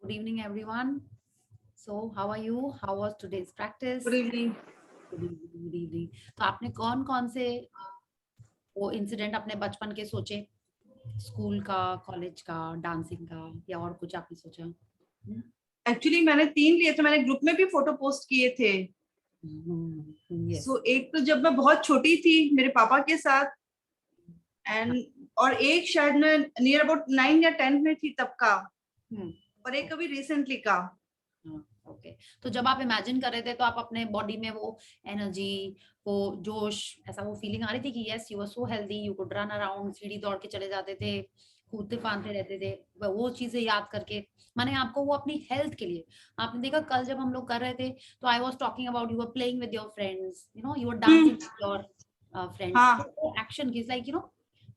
Good evening, everyone. So, how are you? How was today's practice? Good evening. Good evening. Good evening. तो आपने कौन कौन से वो इंसिडेंट अपने बचपन के सोचे? स्कूल का, कॉलेज का, डांसिंग का या और कुछ आपने सोचा? एक्चुअली मैंने 3 लिए थे, मैंने ग्रुप में भी फोटो पोस्ट किए थे। Yes. सो एक तो जब मैं बहुत छोटी थी मेरे पापा के साथ, एंड और एक शायद मैं नियर अबाउट 9 या 10 में थी तब का, और एक अभी रिसेंटली का। ओके, तो जब आप इमेजिन कर रहे थे तो आप अपने बॉडी में वो एनर्जी, वो जोश, ऐसा वो फीलिंग आ रही थी कि yes you are so healthy, you could run around, सीढ़ी दौड़ के चले जाते थे, कूदते फांदते रहते थे, वो चीजें याद करके मैंने आपको वो अपनी हेल्थ के लिए आपने देखा कल जब हम लोग कर रहे थे तो I was talking about you are playing with your friends, you know you are dancing with your friends, हाँ, वो एक्शन की लाइक यू नो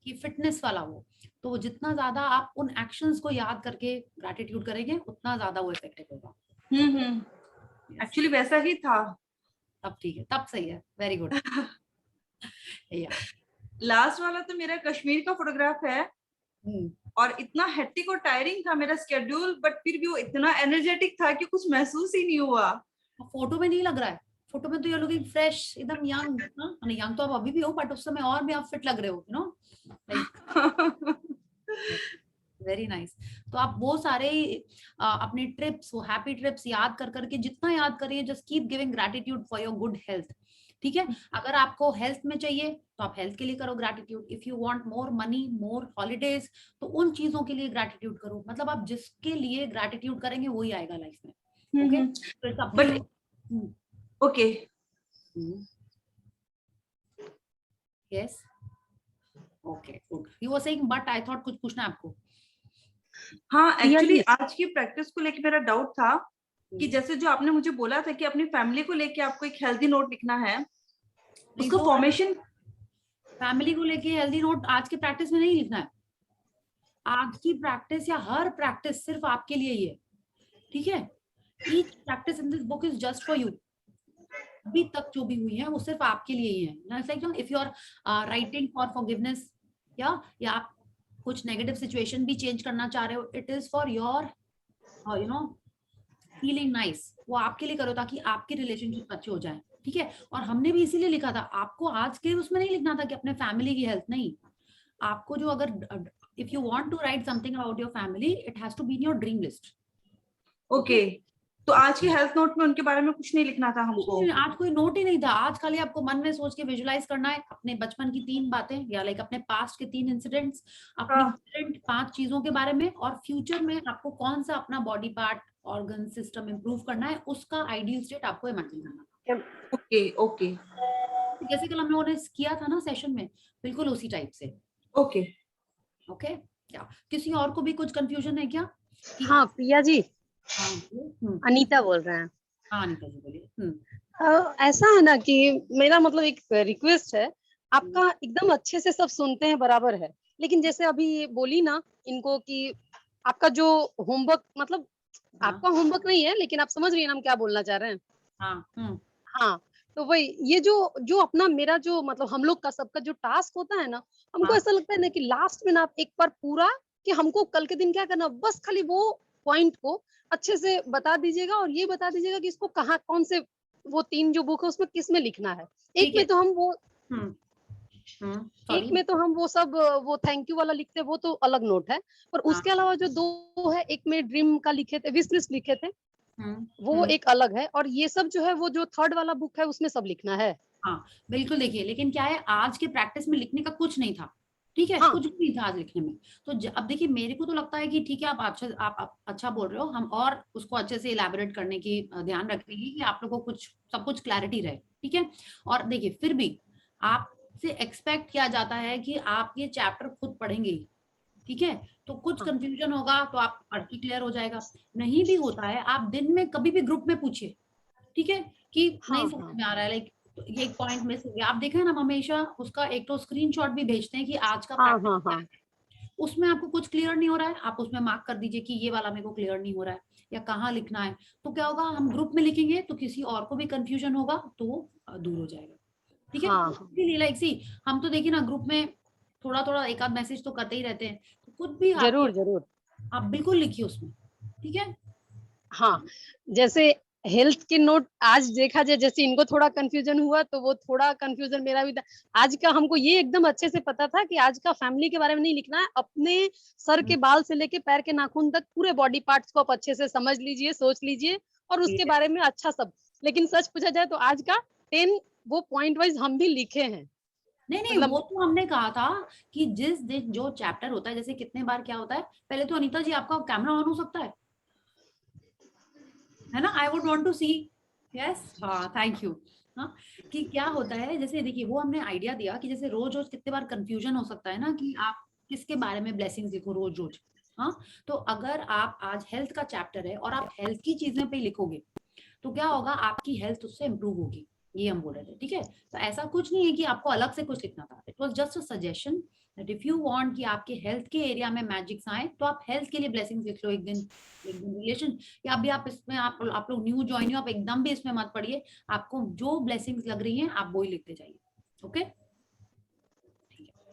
कि फिटनेस वाला वो, तो जितना ज्यादा आप उन एक्शंस को याद करके ग्रैटिट्यूड करेंगे उतना ज्यादा वो इफेक्टिव होगा। Yes. एक्चुअली वैसा ही था। तब ठीक है, तब सही है, वेरी गुड। या लास्ट वाला तो मेरा कश्मीर का फोटोग्राफ है, और इतना हेक्टिक और टायरिंग था मेरा स्केड्यूल, बट फिर भी वो इतना एनर्जेटिक था कि कुछ महसूस ही नहीं हुआ। फोटो में नहीं लग रहा है, फोटो में तो यू लुकिंग फ्रेश, एकदम यंग। यंग तो आप अभी भी हो बट उस समय और भी आप फिट लग रहे हो, you know like very nice. तो आप वो सारे अपने ट्रिप्स, वो हैप्पी ट्रिप्स याद कर करके जितना याद करिए, just keep giving gratitude for your good health. ठीक है, अगर आपको हेल्थ में चाहिए तो आप हेल्थ के लिए करो gratitude, if you want more money, more holidays, तो उन चीजों के लिए ग्रैटिट्यूड करो। मतलब आप जिसके लिए ग्रैटिट्यूड करेंगे वही आएगा लाइफ में। ओके, तो it's up to but you. Okay, yes, okay, good. You were saying but I thought कुछ पूछना है आपको। हाँ, प्रिया एक्चुअली जी, आज की प्रैक्टिस को लेके मेरा डाउट था कि जैसे जो आपने मुझे बोला था कि अपनी फैमिली को लेके आपको एक हेल्दी नोट लिखना है, नहीं, उसका तो फॉर्मेशन फैमिली को लेके हेल्दी नोट आज के प्रैक्टिस में नहीं लिखना है। आज की प्रैक्टिस या हर प्रैक्टिस सिर्फ आपके लिए ही है, ठीक है? Each practice in this book is just for you. अभी तक जो भी हुई है वो सिर्फ आपके लिए ही है ना। It's like if you are writing for forgiveness, या आप कुछ नेगेटिव सिचुएशन भी चेंज करना चाह रहे हो, it is for your you know feeling nice, वो आपके लिए करो ताकि आपके रिलेशनशिप अच्छे हो जाए। ठीक है, और हमने भी इसीलिए लिखा था आपको आज के उसमें नहीं लिखना था कि अपने फैमिली की हेल्थ, नहीं। आपको जो अगर if you want to write something about your family, it has to be in your dream list. Okay. तो आज के हेल्थ नोट में उनके बारे में कुछ नहीं लिखना था हमको। आज कोई नोट ही नहीं था, आज खाली आपको मन में सोच के विजुलाइज करना है अपने बचपन की 3 बातें, या लाइक अपने पास्ट के 3 इंसिडेंट्स, अपनी करंट 5 चीजों के बारे में, और फ्यूचर में आपको कौन सा अपना body part, organ system improve करना है, उसका आइडियल स्टेट आपको इमेजिन करना है। ओके ओके जैसे कल हम लोगों ने किया था ना सेशन में, बिल्कुल उसी टाइप से। ओके। ओके, क्या किसी और को भी कुछ कंफ्यूजन है क्या? हाँ प्रिया जी, हाँ, अनीता बोल रहे हैं। हाँ अनीता जी बोलिए। ऐसा है ना कि मेरा मतलब एक रिक्वेस्ट है, आपका एकदम अच्छे से सब सुनते हैं, बराबर है, लेकिन जैसे अभी ये बोली ना इनको कि आपका जो होमवर्क, मतलब आपका होमवर्क नहीं है, लेकिन आप समझ रही हैं ना हम क्या बोलना चाह रहे हैं। हाँ, हाँ, तो वही ये जो जो अपना मेरा जो मतलब हम लोग का सबका जो टास्क होता है ना, हमको हाँ, ऐसा लगता है ना कि लास्ट में ना आप एक बार पूरा, कि हमको कल के दिन क्या करना, बस खाली वो पॉइंट को अच्छे से बता दीजिएगा, और ये बता दीजिएगा कि इसको कहाँ, कौन से वो 3 जो बुक है उसमें किस में लिखना है। एक ठीक में है। तो हम वो एक सॉरी। में तो हम वो सब वो थैंक यू वाला लिखते हैं, वो तो अलग नोट है, पर हाँ, उसके अलावा जो 2 है, एक में ड्रीम का लिखे थे, विश लिस्ट लिखे थे, वो एक अलग है, और ये सब जो है वो जो 3rd वाला बुक है उसमें सब लिखना है। हाँ, बिल्कुल। देखिए, लेकिन क्या है, आज के प्रैक्टिस में लिखने का कुछ नहीं था, ठीक है, हाँ, कुछ भी नहीं था आज लिखने में। तो अब देखिए, मेरे को तो लगता है कि ठीक है, आप अच्छा बोल रहे हो, हम और उसको अच्छे से इलैबोरेट करने की ध्यान रखेंगे कि आप लोगों को कुछ सब कुछ क्लैरिटी रहे, ठीक है। और देखिए, फिर भी आपसे एक्सपेक्ट किया जाता है कि आप ये चैप्टर खुद पढ़ेंगे ही, ठीक है। तो कुछ हाँ, कंफ्यूजन होगा तो आप पढ़ के क्लियर हो जाएगा, नहीं भी होता है आप दिन में कभी भी ग्रुप में पूछिए, ठीक है, कि नहीं हाँ, समझ हाँ, में आ रहा है, लाइक तो ये एक पॉइंट मिस हो गया। आप देखें ना, हम हमेशा उसका एक तो स्क्रीनशॉट भी भेजते हैं कि आज का हाँ, प्रैक्टिस हाँ, क्या हाँ, है। उसमें आपको कुछ क्लियर नहीं हो रहा है, आप उसमें मार्क कर दीजिए कि ये वाला मेरे को क्लियर नहीं हो रहा है, या कहाँ लिखना है। तो क्या होगा, हम ग्रुप में लिखेंगे तो किसी और को भी कंफ्यूजन होगा, तो वो दूर हो जाएगा, ठीक है। हाँ, हाँ, इसीलिए लाइक सी, हम तो देखिए ना ग्रुप में थोड़ा थोड़ा एक आध मैसेज तो करते ही रहते हैं, तो कुछ भी आपको जरूर जरूर। आप बिल्कुल लिखिए उसमें, ठीक है। हाँ, जैसे हेल्थ के नोट आज देखा जाए, जैसे इनको थोड़ा कंफ्यूजन हुआ तो वो थोड़ा कंफ्यूजन मेरा भी था। आज का हमको ये एकदम अच्छे से पता था कि आज का फैमिली के बारे में नहीं लिखना है, अपने सर के बाल से लेके पैर के नाखून तक पूरे बॉडी पार्ट्स को आप अच्छे से समझ लीजिए, सोच लीजिए और उसके बारे में अच्छा सब। लेकिन सच पूछा जाए तो आज का 10 वो पॉइंट वाइज हम भी लिखे हैं। नहीं वो तो हमने कहा था कि जिस दिन जो चैप्टर होता है, जैसे कितने बार क्या होता है, पहले तो अनीता जी आपका कैमरा ऑन हो सकता है ना? I would want to see. Yes, हाँ, थैंक यू। हाँ, कि क्या होता है, जैसे देखिए वो हमने आइडिया दिया कि जैसे रोज रोज कितने बार कंफ्यूजन हो सकता है ना कि आप किसके बारे में ब्लेसिंग्स लिखो रोज रोज। हाँ, तो अगर आप आज हेल्थ का चैप्टर है और आप हेल्थ की चीजें पे लिखोगे तो क्या होगा, आपकी हेल्थ उससे इंप्रूव होगी, ये हम बोल रहे थे। ठीक है, तो ऐसा कुछ नहीं है कि आपको अलग से कुछ लिखना था, it was just a suggestion that if you want कि आपके हेल्थ के एरिया में मैजिक्स आए तो आप हेल्थ के लिए ब्लेसिंग्स लिख लो एक दिन रिलेशन। या अभी आप इसमें आप लोग न्यू ज्वाइन हो, आप एकदम भी इसमें मत पढ़िए, आपको जो ब्लेसिंग्स लग रही हैं आप वही लिखते जाइए। ओके,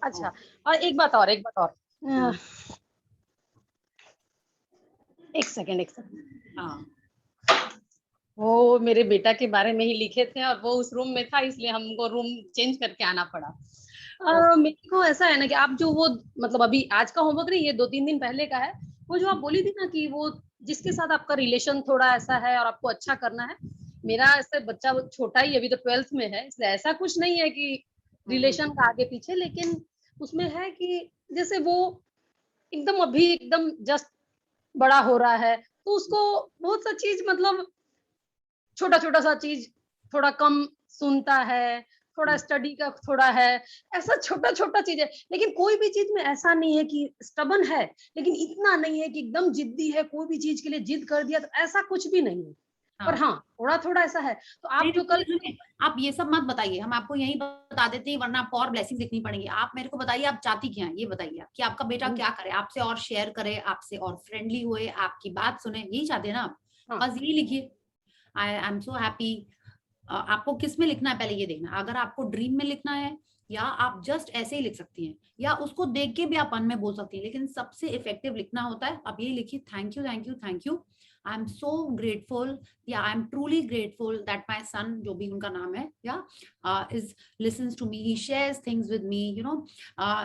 अच्छा, और एक बात और एक सेकंड। हाँ, वो मेरे बेटा के बारे में ही लिखे थे और वो उस रूम में था, इसलिए हमको रूम चेंज करके आना पड़ा। मेरे को ऐसा है ना कि आप जो वो मतलब अभी आज का होमवर्क नहीं, ये 2-3 दिन पहले का है, वो जो आप बोली थी ना कि वो जिसके साथ आपका रिलेशन थोड़ा ऐसा है और आपको अच्छा करना है। मेरा ऐसे बच्चा वो छोटा ही अभी तो 12th में है, इसलिए ऐसा कुछ नहीं है कि रिलेशन का आगे पीछे, लेकिन उसमें है कि जैसे वो एकदम अभी एकदम जस्ट बड़ा हो रहा है, तो उसको बहुत सा चीज मतलब छोटा छोटा सा चीज थोड़ा कम सुनता है, थोड़ा स्टडी का थोड़ा है, ऐसा छोटा छोटा चीज है। लेकिन कोई भी चीज में ऐसा नहीं है कि स्टबन है, लेकिन इतना नहीं है कि एकदम जिद्दी है, कोई भी चीज के लिए जिद कर दिया, तो ऐसा कुछ भी नहीं है। पर हाँ, थोड़ा थोड़ा ऐसा है। तो आप जो कल आप ये सब मत बताइए, हम आपको यही बता देते हैं, वरना आपको और ब्लेसिंग लिखनी पड़ेगी। आप मेरे को बताइए आप चाहती क्या है, ये बताइए आप कि आपका बेटा क्या करे, आपसे और शेयर करे, आपसे और फ्रेंडली हुए, आपकी बात सुने, यही चाहते हैं ना आप? बस यही लिखिए, आई एम सो हैप्पी। आपको किस में लिखना है पहले ये देखना। अगर आपको ड्रीम में लिखना है या आप जस्ट ऐसे ही लिख सकती हैं, या उसको देख के भी आप मन में बोल सकती हैं, लेकिन सबसे इफेक्टिव लिखना होता है। आप यही लिखिए, thank you thank you thank you, I am so grateful, या I am truly grateful that my son, जो भी उनका नाम है, या is listens to me, he shares things with me, you know,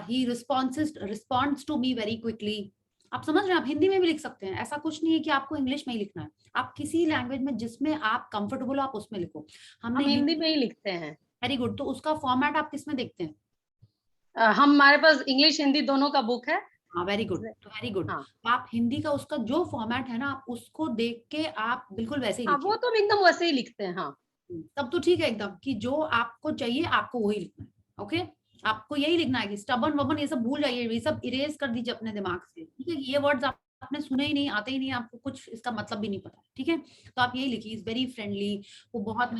he responds to me very quickly. आप समझ रहे हैं? आप हिंदी में भी लिख सकते हैं, ऐसा कुछ नहीं है कि आपको इंग्लिश में ही लिखना है। आप किसी लैंग्वेज में जिसमें आप कंफर्टेबल हो आप उसमें लिखो। हम हिंदी में ही लिखते हैं। Very good. तो उसका फॉर्मेट आप किस में देखते हैं? हमारे पास इंग्लिश हिंदी दोनों का बुक है। हाँ, वेरी गुड, तो वेरी गुड। हाँ, आप हिंदी का उसका जो फॉर्मेट है ना, आप उसको देख के आप बिल्कुल वैसे ही लिखिए। वो तो एकदम वैसे ही लिखते हैं। हाँ, तब तो ठीक है एकदम, कि जो आपको चाहिए आपको वही लिखना है। ओके, आपको यही लिखना है कि स्टबन वबन ये सब भूल जाइए, ये सब इरेज कर दीजिए अपने दिमाग से। ठीक है, ये वर्ड्स आपने सुने ही नहीं, आते ही नहीं, आपको कुछ इसका मतलब भी नहीं पता। ठीक है, तो आप यही लिखिए, इज वेरी फ्रेंडली, वो बहुत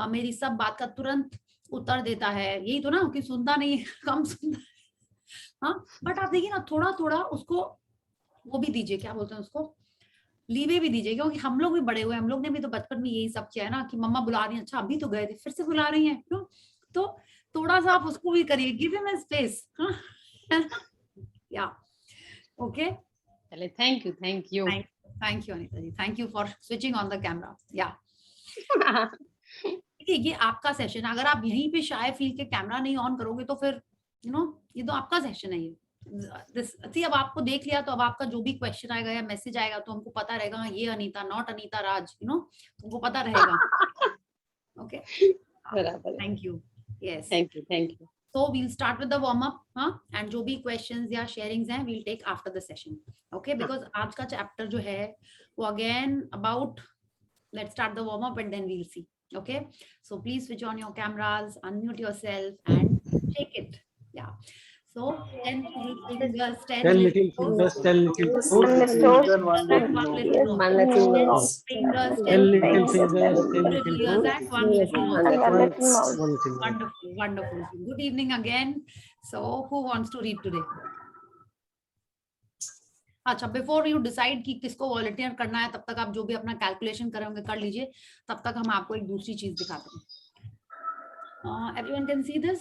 मेरी सब बात का तुरंत उत्तर देता है। यही तो ना कि सुनता नहीं है, कम सुनता है। हाँ, बट आप देखिए ना, थोड़ा थोड़ा उसको वो भी दीजिए, क्या बोलते हैं उसको, लीवे भी दीजिए, क्योंकि हम लोग भी बड़े हुए, हम लोग ने भी तो बचपन में यही सब किया है ना, कि मम्मा बुला रही है, अच्छा अभी तो गए थे फिर से बुला रही हैं, क्यों? तो थोड़ा सा आप उसको भी करिए, गिव हिम स्पेस। या ओके, चले, thank you thank you Anita ji, thank you for switching on the camera. या देखिए, ये आपका सेशन, अगर आप यहीं पे शाय फील के कैमरा नहीं ऑन करोगे तो फिर यू नो ये तो आपका सेशन है। ये अब आपको देख लिया तो अब आपका जो भी क्वेश्चन आएगा या मैसेज आएगा तो हमको पता रहेगा, हाँ ये अनीता, नॉट अनीता राज, तुमको पता रहेगा। Okay, thank you. Yes, thank you. so we'll start with the warm up, and जो भी questions या sharings हैं we'll take after the session. Okay, because आज का chapter जो है वो again about, let's start the warm up and then we'll see. Okay, so please switch on your cameras, unmute yourself and shake it. Yeah, so 10 little fingers, 10 little toes, 10 little toes, 1 little one little nose, 10 little fingers, 10 little toes, 2 little ears and 1 little nose. Wonderful, wonderful. Good evening again. So who wants to read today? अच्छा, before you decide कि किसको volunteer करना है, तब तक आप जो भी अपना कैलकुलेशन करेंगे कर लीजिए, तब तक हम आपको एक दूसरी चीज दिखाते हैं। एवरीवन कैन सी दिस,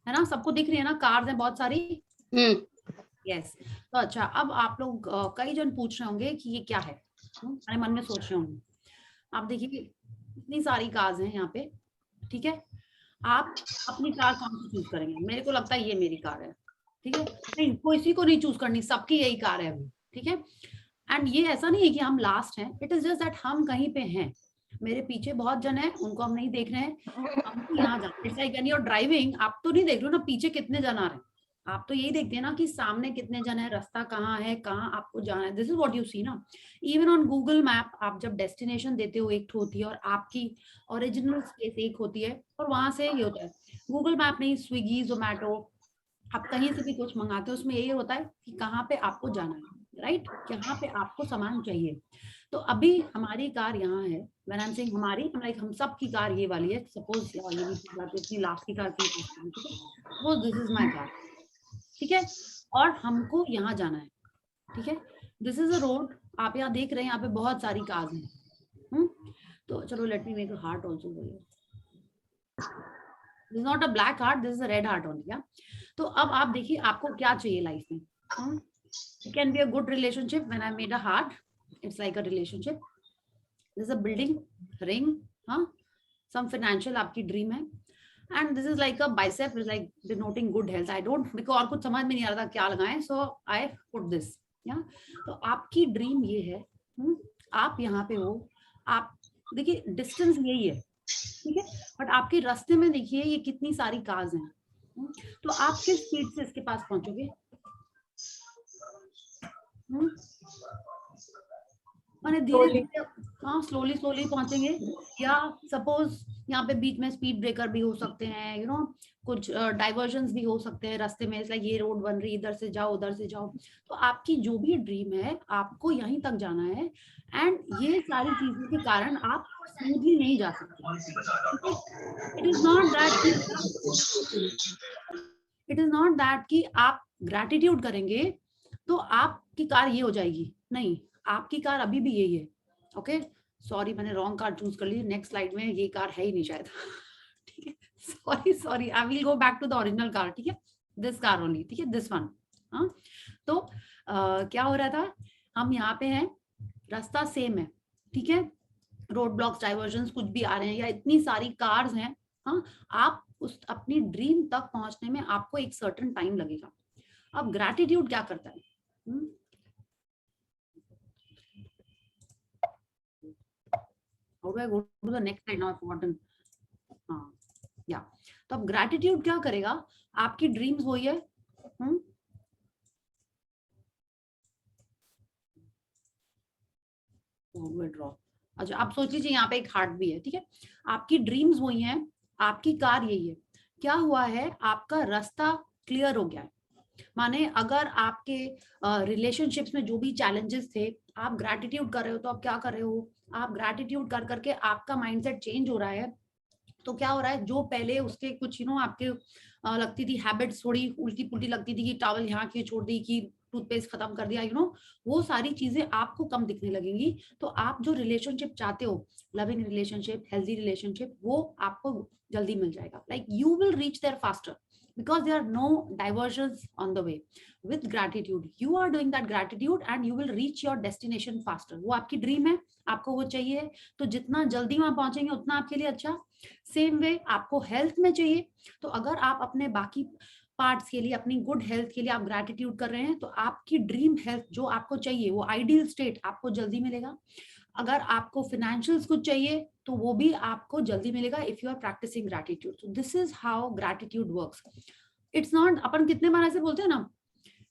है ना? सबको दिख रही है ना? कार्स हैं बहुत सारी। यस। तो अच्छा, अब आप लोग कई जन पूछ रहे होंगे कि ये क्या है, हमारे मन में सोच रहे होंगे। आप देखिए इतनी सारी कार्स हैं यहाँ पे, ठीक है, आप अपनी कार कौन सी चूज करेंगे? मेरे को लगता है ये मेरी कार है, ठीक है, नहीं किसी को नहीं चूज करनी, सबकी यही कार है अभी, ठीक है। एंड ये ऐसा नहीं है कि हम लास्ट हैं, इट इज जस्ट दैट हम कहीं पे हैं, मेरे पीछे बहुत जन है, उनको हम नहीं देख रहे हैं, हमको यहाँ जाना। It's like when you are driving, आप तो नहीं देख रहे हो ना पीछे कितने जन आ रहे हैं, आप तो यही देखते हैं ना कि सामने कितने जन है, रास्ता कहाँ है, कहाँ आपको जाना है, this is what you see ना। इवन ऑन गूगल मैप आप जब डेस्टिनेशन देते हो एक होती है और आपकी ओरिजिनल स्पेस एक होती है, और वहां से ये होता है, गूगल मैप नहीं, स्विगी जोमेटो, आप कहीं से भी कुछ मंगाते हो उसमें यही होता है कि कहाँ पे आपको जाना है, राइट, कहाँ पे आपको सामान चाहिए। तो अभी हमारी कार यहाँ है, व्हेन आई एम सेइंग हमारी, लाइक हम सब की कार ये वाली है, सपोज ये भी बात इतनी लास्ट की कार की, ठीक है, suppose this is my car, ठीक है, और हमको यहाँ जाना है, ठीक है, दिस इज अ रोड, आप यहाँ देख रहे हैं यहाँ पे बहुत सारी कार्स हैं, तो चलो let me make a heart also for you, this is not a black heart, this is a red heart only. तो अब आप देखिए आपको क्या चाहिए लाइफ में, it can be a good relationship, when I made a heart it's like a relationship, this is a building, ring, huh, some financial आपकी dream है, and this is like a bicep, is like denoting good health, I don't, मेरे को और कुछ समझ में नहीं आ रहा था क्या लगाएं, so I put this, yeah। तो आपकी ड्रीम ये है, आप यहाँ पे हो, आप देखिए डिस्टेंस यही है, ठीक है, बट आपके रास्ते में देखिए ये कितनी सारी कार्स हैं, तो आप किस स्पीड से इसके पास पहुंचोगे, माने धीरे धीरे, हाँ स्लोली स्लोली पहुंचेंगे, या सपोज यहाँ पे बीच में स्पीड ब्रेकर भी हो सकते हैं, यू नो कुछ डाइवर्जन्स भी हो सकते हैं रास्ते में, लाइक ये रोड बन रही, इधर से जाओ उधर से जाओ, तो आपकी जो भी ड्रीम है आपको यहीं तक जाना है, एंड ये सारी चीजों के कारण आप स्मूथली नहीं जा सकते। इट इज नॉट दैट कि आप ग्रैटिट्यूड करेंगे तो आपकी कार ये हो जाएगी, नहीं, आपकी कार अभी भी यही है, ओके, सॉरी मैंने रॉन्ग कार चूज कर ली, नेक्स्ट स्लाइड में ये कार है ही नहीं शायद, ठीक है, sorry I will go back to the original car, ठीक है, दिस कार ओनली, ठीक है, दिस वन, हाँ। तो क्या हो रहा था, हम यहाँ पे हैं, रास्ता सेम है, ठीक है, रोड ब्लॉक्स डाइवर्जन कुछ भी आ रहे हैं या इतनी सारी कार्स हैं, हाँ, आप उस अपनी ड्रीम तक पहुंचने में आपको एक सर्टेन टाइम लगेगा। अब ग्रैटिट्यूड क्या करता है, how do I go to the next slide now, I've forgotten, हाँ या, तो अब ग्रैटिट्यूड क्या करेगा, आपकी ड्रीम्स वही है, ड्रॉ, अच्छा आप सोच लीजिए यहाँ पे एक हार्ट भी है, ठीक है, आपकी ड्रीम्स वही हैं, आपकी कार यही है, क्या हुआ है, आपका रास्ता क्लियर हो गया है, माने अगर आपके रिलेशनशिप्स में जो भी चैलेंजेस थे, आप ग्रैटिट्यूड कर रहे हो, तो आप क्या कर रहे हो, आप ग्रैटिट्यूड कर करके आपका माइंडसेट चेंज हो रहा है, तो क्या हो रहा है, जो पहले उसके कुछ आपके लगती थी हैबिट्स, थोड़ी उल्टी पुल्टी लगती थी कि टॉवल यहाँ की छोड़ दी, कि टूथपेस्ट खत्म कर दिया, वो सारी चीजें आपको कम दिखने लगेंगी, तो आप जो रिलेशनशिप चाहते हो, लविंग रिलेशनशिप, हेल्दी रिलेशनशिप, वो आपको जल्दी मिल जाएगा, like you will reach there faster because there are no diversions on the way. With gratitude you are doing that gratitude and you will reach your destination faster. वो आपकी dream है, आपको वो चाहिए, तो जितना जल्दी वहां पहुंचेंगे उतना आपके लिए अच्छा। सेम वे आपको हेल्थ में चाहिए, तो अगर आप अपने बाकी पार्ट्स के लिए, अपनी गुड हेल्थ के लिए आप ग्रैटिट्यूड कर रहे हैं, तो आपकी ड्रीम हेल्थ जो आपको चाहिए, वो आइडियल स्टेट आपको जल्दी मिलेगा। अगर आपको फाइनेंशियल्स कुछ चाहिए तो वो भी आपको जल्दी मिलेगा if you are practising gratitude. So this is how gratitude works. It's not, अपन कितने बार ऐसे बोलते हैं ना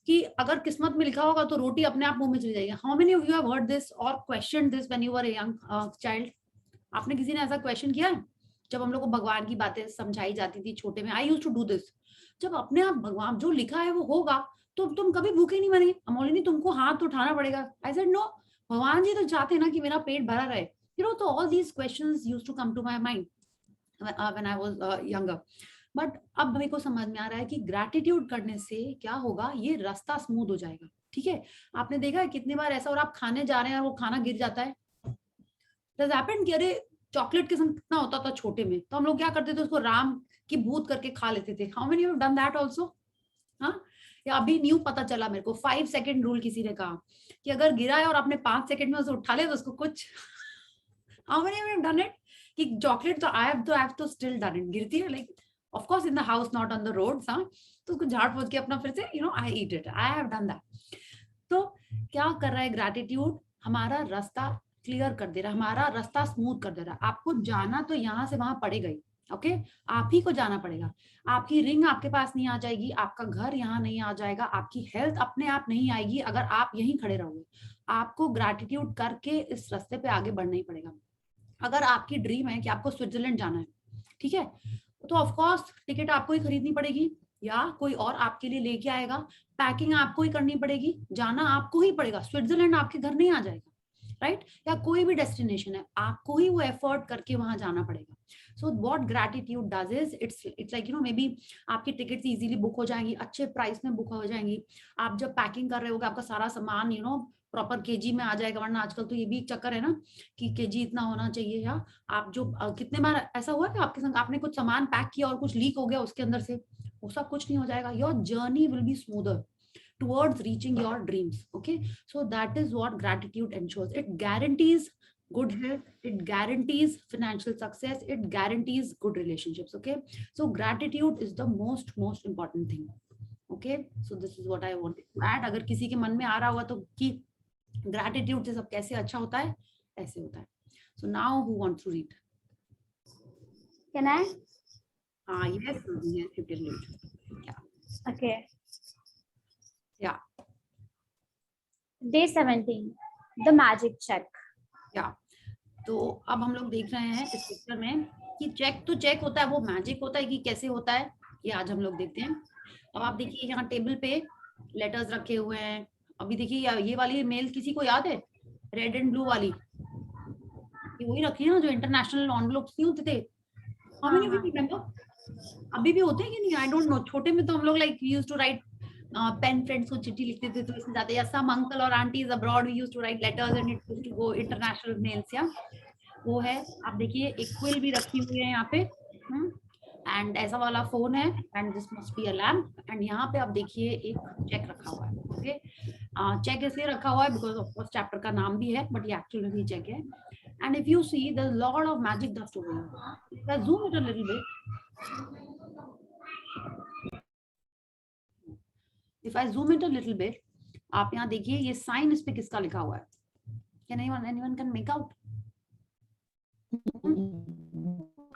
कि अगर किस्मत में लिखा होगा तो रोटी अपने आप मुंह में चली जाएगी। How many of you have heard this और question this when you were a young child? आपने किसी ने ऐसा क्वेश्चन किया है जब हम लोग को भगवान की बातें समझाई जाती थी छोटे में? I used to do this. जब अपने आप भगवान जो लिखा है वो होगा तो तुम कभी भूखे नहीं मरेंगे। अमोलिनी तुमको हाथ उठाना पड़ेगा। आई सेड नो, भगवान जी तो चाहते हैं ना कि मेरा पेट भरा रहे, तो all these questions used to come to my mind when I was younger. But अब मेरे को समझ में आ रहा है कि ग्रैटिट्यूड करने से क्या होगा, ये रास्ता स्मूथ हो जाएगा। ठीक है, आपने देखा है कितनी बार ऐसा, और आप खाने जा रहे हैं और वो खाना गिर जाता है। Does happen कि अरे चॉकलेट के संग कितना होता था छोटे में, तो हम लोग क्या करते थे, उसको राम की भूत करके खा लेते थे। How many have done that also? हाँ, या अभी न्यू पता चला मेरे को 5 सेकंड रूल किसी ने कहा कि अगर गिरा है और आपने 5 सेकंड में उसे उठा लिया तो उसको कुछ how many have done it कि चॉकलेट तो आई हैव तो स्टिल डन इट, गिरती है like of course in the house not on the roads, हाँ, तो उसको झाड़ पोंछ के अपना फिर से I eat it, I have done that. तो क्या कर रहा है ग्रैटिट्यूड, हमारा रास्ता क्लियर कर दे रहा है, हमारा रास्ता स्मूथ कर दे रहा है। आपको जाना तो यहाँ से वहां पड़ेगा ही, ओके, आप ही को जाना पड़ेगा। आपकी रिंग आपके पास नहीं आ जाएगी, आपका घर यहाँ नहीं आ जाएगा, आपकी हेल्थ अपने आप नहीं आएगी अगर आप यहीं खड़े रहोगे। आपको ग्रैटिट्यूड करके इस रास्ते पे आगे बढ़ना ही पड़ेगा। अगर आपकी ड्रीम है कि आपको स्विट्जरलैंड जाना है, ठीक है, तो ऑफ कोर्स टिकट आपको ही खरीदनी पड़ेगी या कोई और आपके लिए लेके आएगा, पैकिंग आपको ही करनी पड़ेगी, जाना आपको ही पड़ेगा, स्विट्जरलैंड आपके घर नहीं आ जाएगा, राइट? या कोई भी डेस्टिनेशन है आपको ही वो एफर्ट करके वहां जाना पड़ेगा। So what gratitude does is it's like may be आपकी टिकट्स इजीली बुक हो जाएंगी, अच्छे प्राइस में बुक हो जाएंगी। आप जब पैकिंग कर रहे होगे आपका सारा सामान प्रॉपर केजी में आ जाएगा, वरना आजकल तो ये भी एक चक्कर है ना कि केजी इतना होना चाहिए, या आप जो कितने बार ऐसा हुआ कि आपके संग आपने कुछ सामान पैक किया और कुछ लीक हो गया उसके अंदर से, वो सब कुछ नहीं हो जाएगा। Your journey will be smoother towards reaching your dreams, okay? So that is what gratitude ensures. It guarantees good health, it guarantees financial success, it guarantees good relationships, okay? So gratitude is the most important thing, okay? So this is what I wanted to add. अगर किसी के मन में आ रहा हुआ तो कि gratitude से सब कैसे अच्छा होता है, ऐसे होता है। So now who wants to read? Can I? Yes, you can read. Yeah. Okay. Yeah. Day 17, the magic check. Yeah. तो अब हम लोग देख रहे हैं इस पिक्चर में कि चेक तो चेक होता है, वो मैजिक होता है कि कैसे होता है, ये आज हम लोग देखते हैं। अब आप देखिए यहाँ टेबल पे लेटर्स रखे हुए हैं। अभी देखिए ये वाली मेल किसी को याद है, रेड एंड ब्लू वाली, ये वही रखी है ना जो इंटरनेशनल एनवेलप्स नहीं होते थे, how many of you remember? अभी भी होते हैं कि नहीं, आई डोंट नो। छोटे में तो हम लोग like used to write pen friends को चिट्ठी लिखते थे तो इसमें जाते, या सम अंकल और aunties abroad we used to write letters and it used to go international mails, या वो है। आप देखिए एक क्विल भी रखी हुई है यहाँ पे, एंड ऐसा वाला फोन है, and this must be a lamp, and यहाँ पे आप देखिए एक चेक रखा हुआ है, ओके? चेक इसलिए रखा हुआ है बिकॉज ऑफ कोर्स चैप्टर का नाम भी है, बट ये एक्चुअली भी चेक है। And if you see there is lot of magic dust over here. If I zoom it a little bit, if I zoom it a little bit, आप यहाँ देखिए ये साइन इस पे किसका लिखा हुआ है? Can anyone can make out?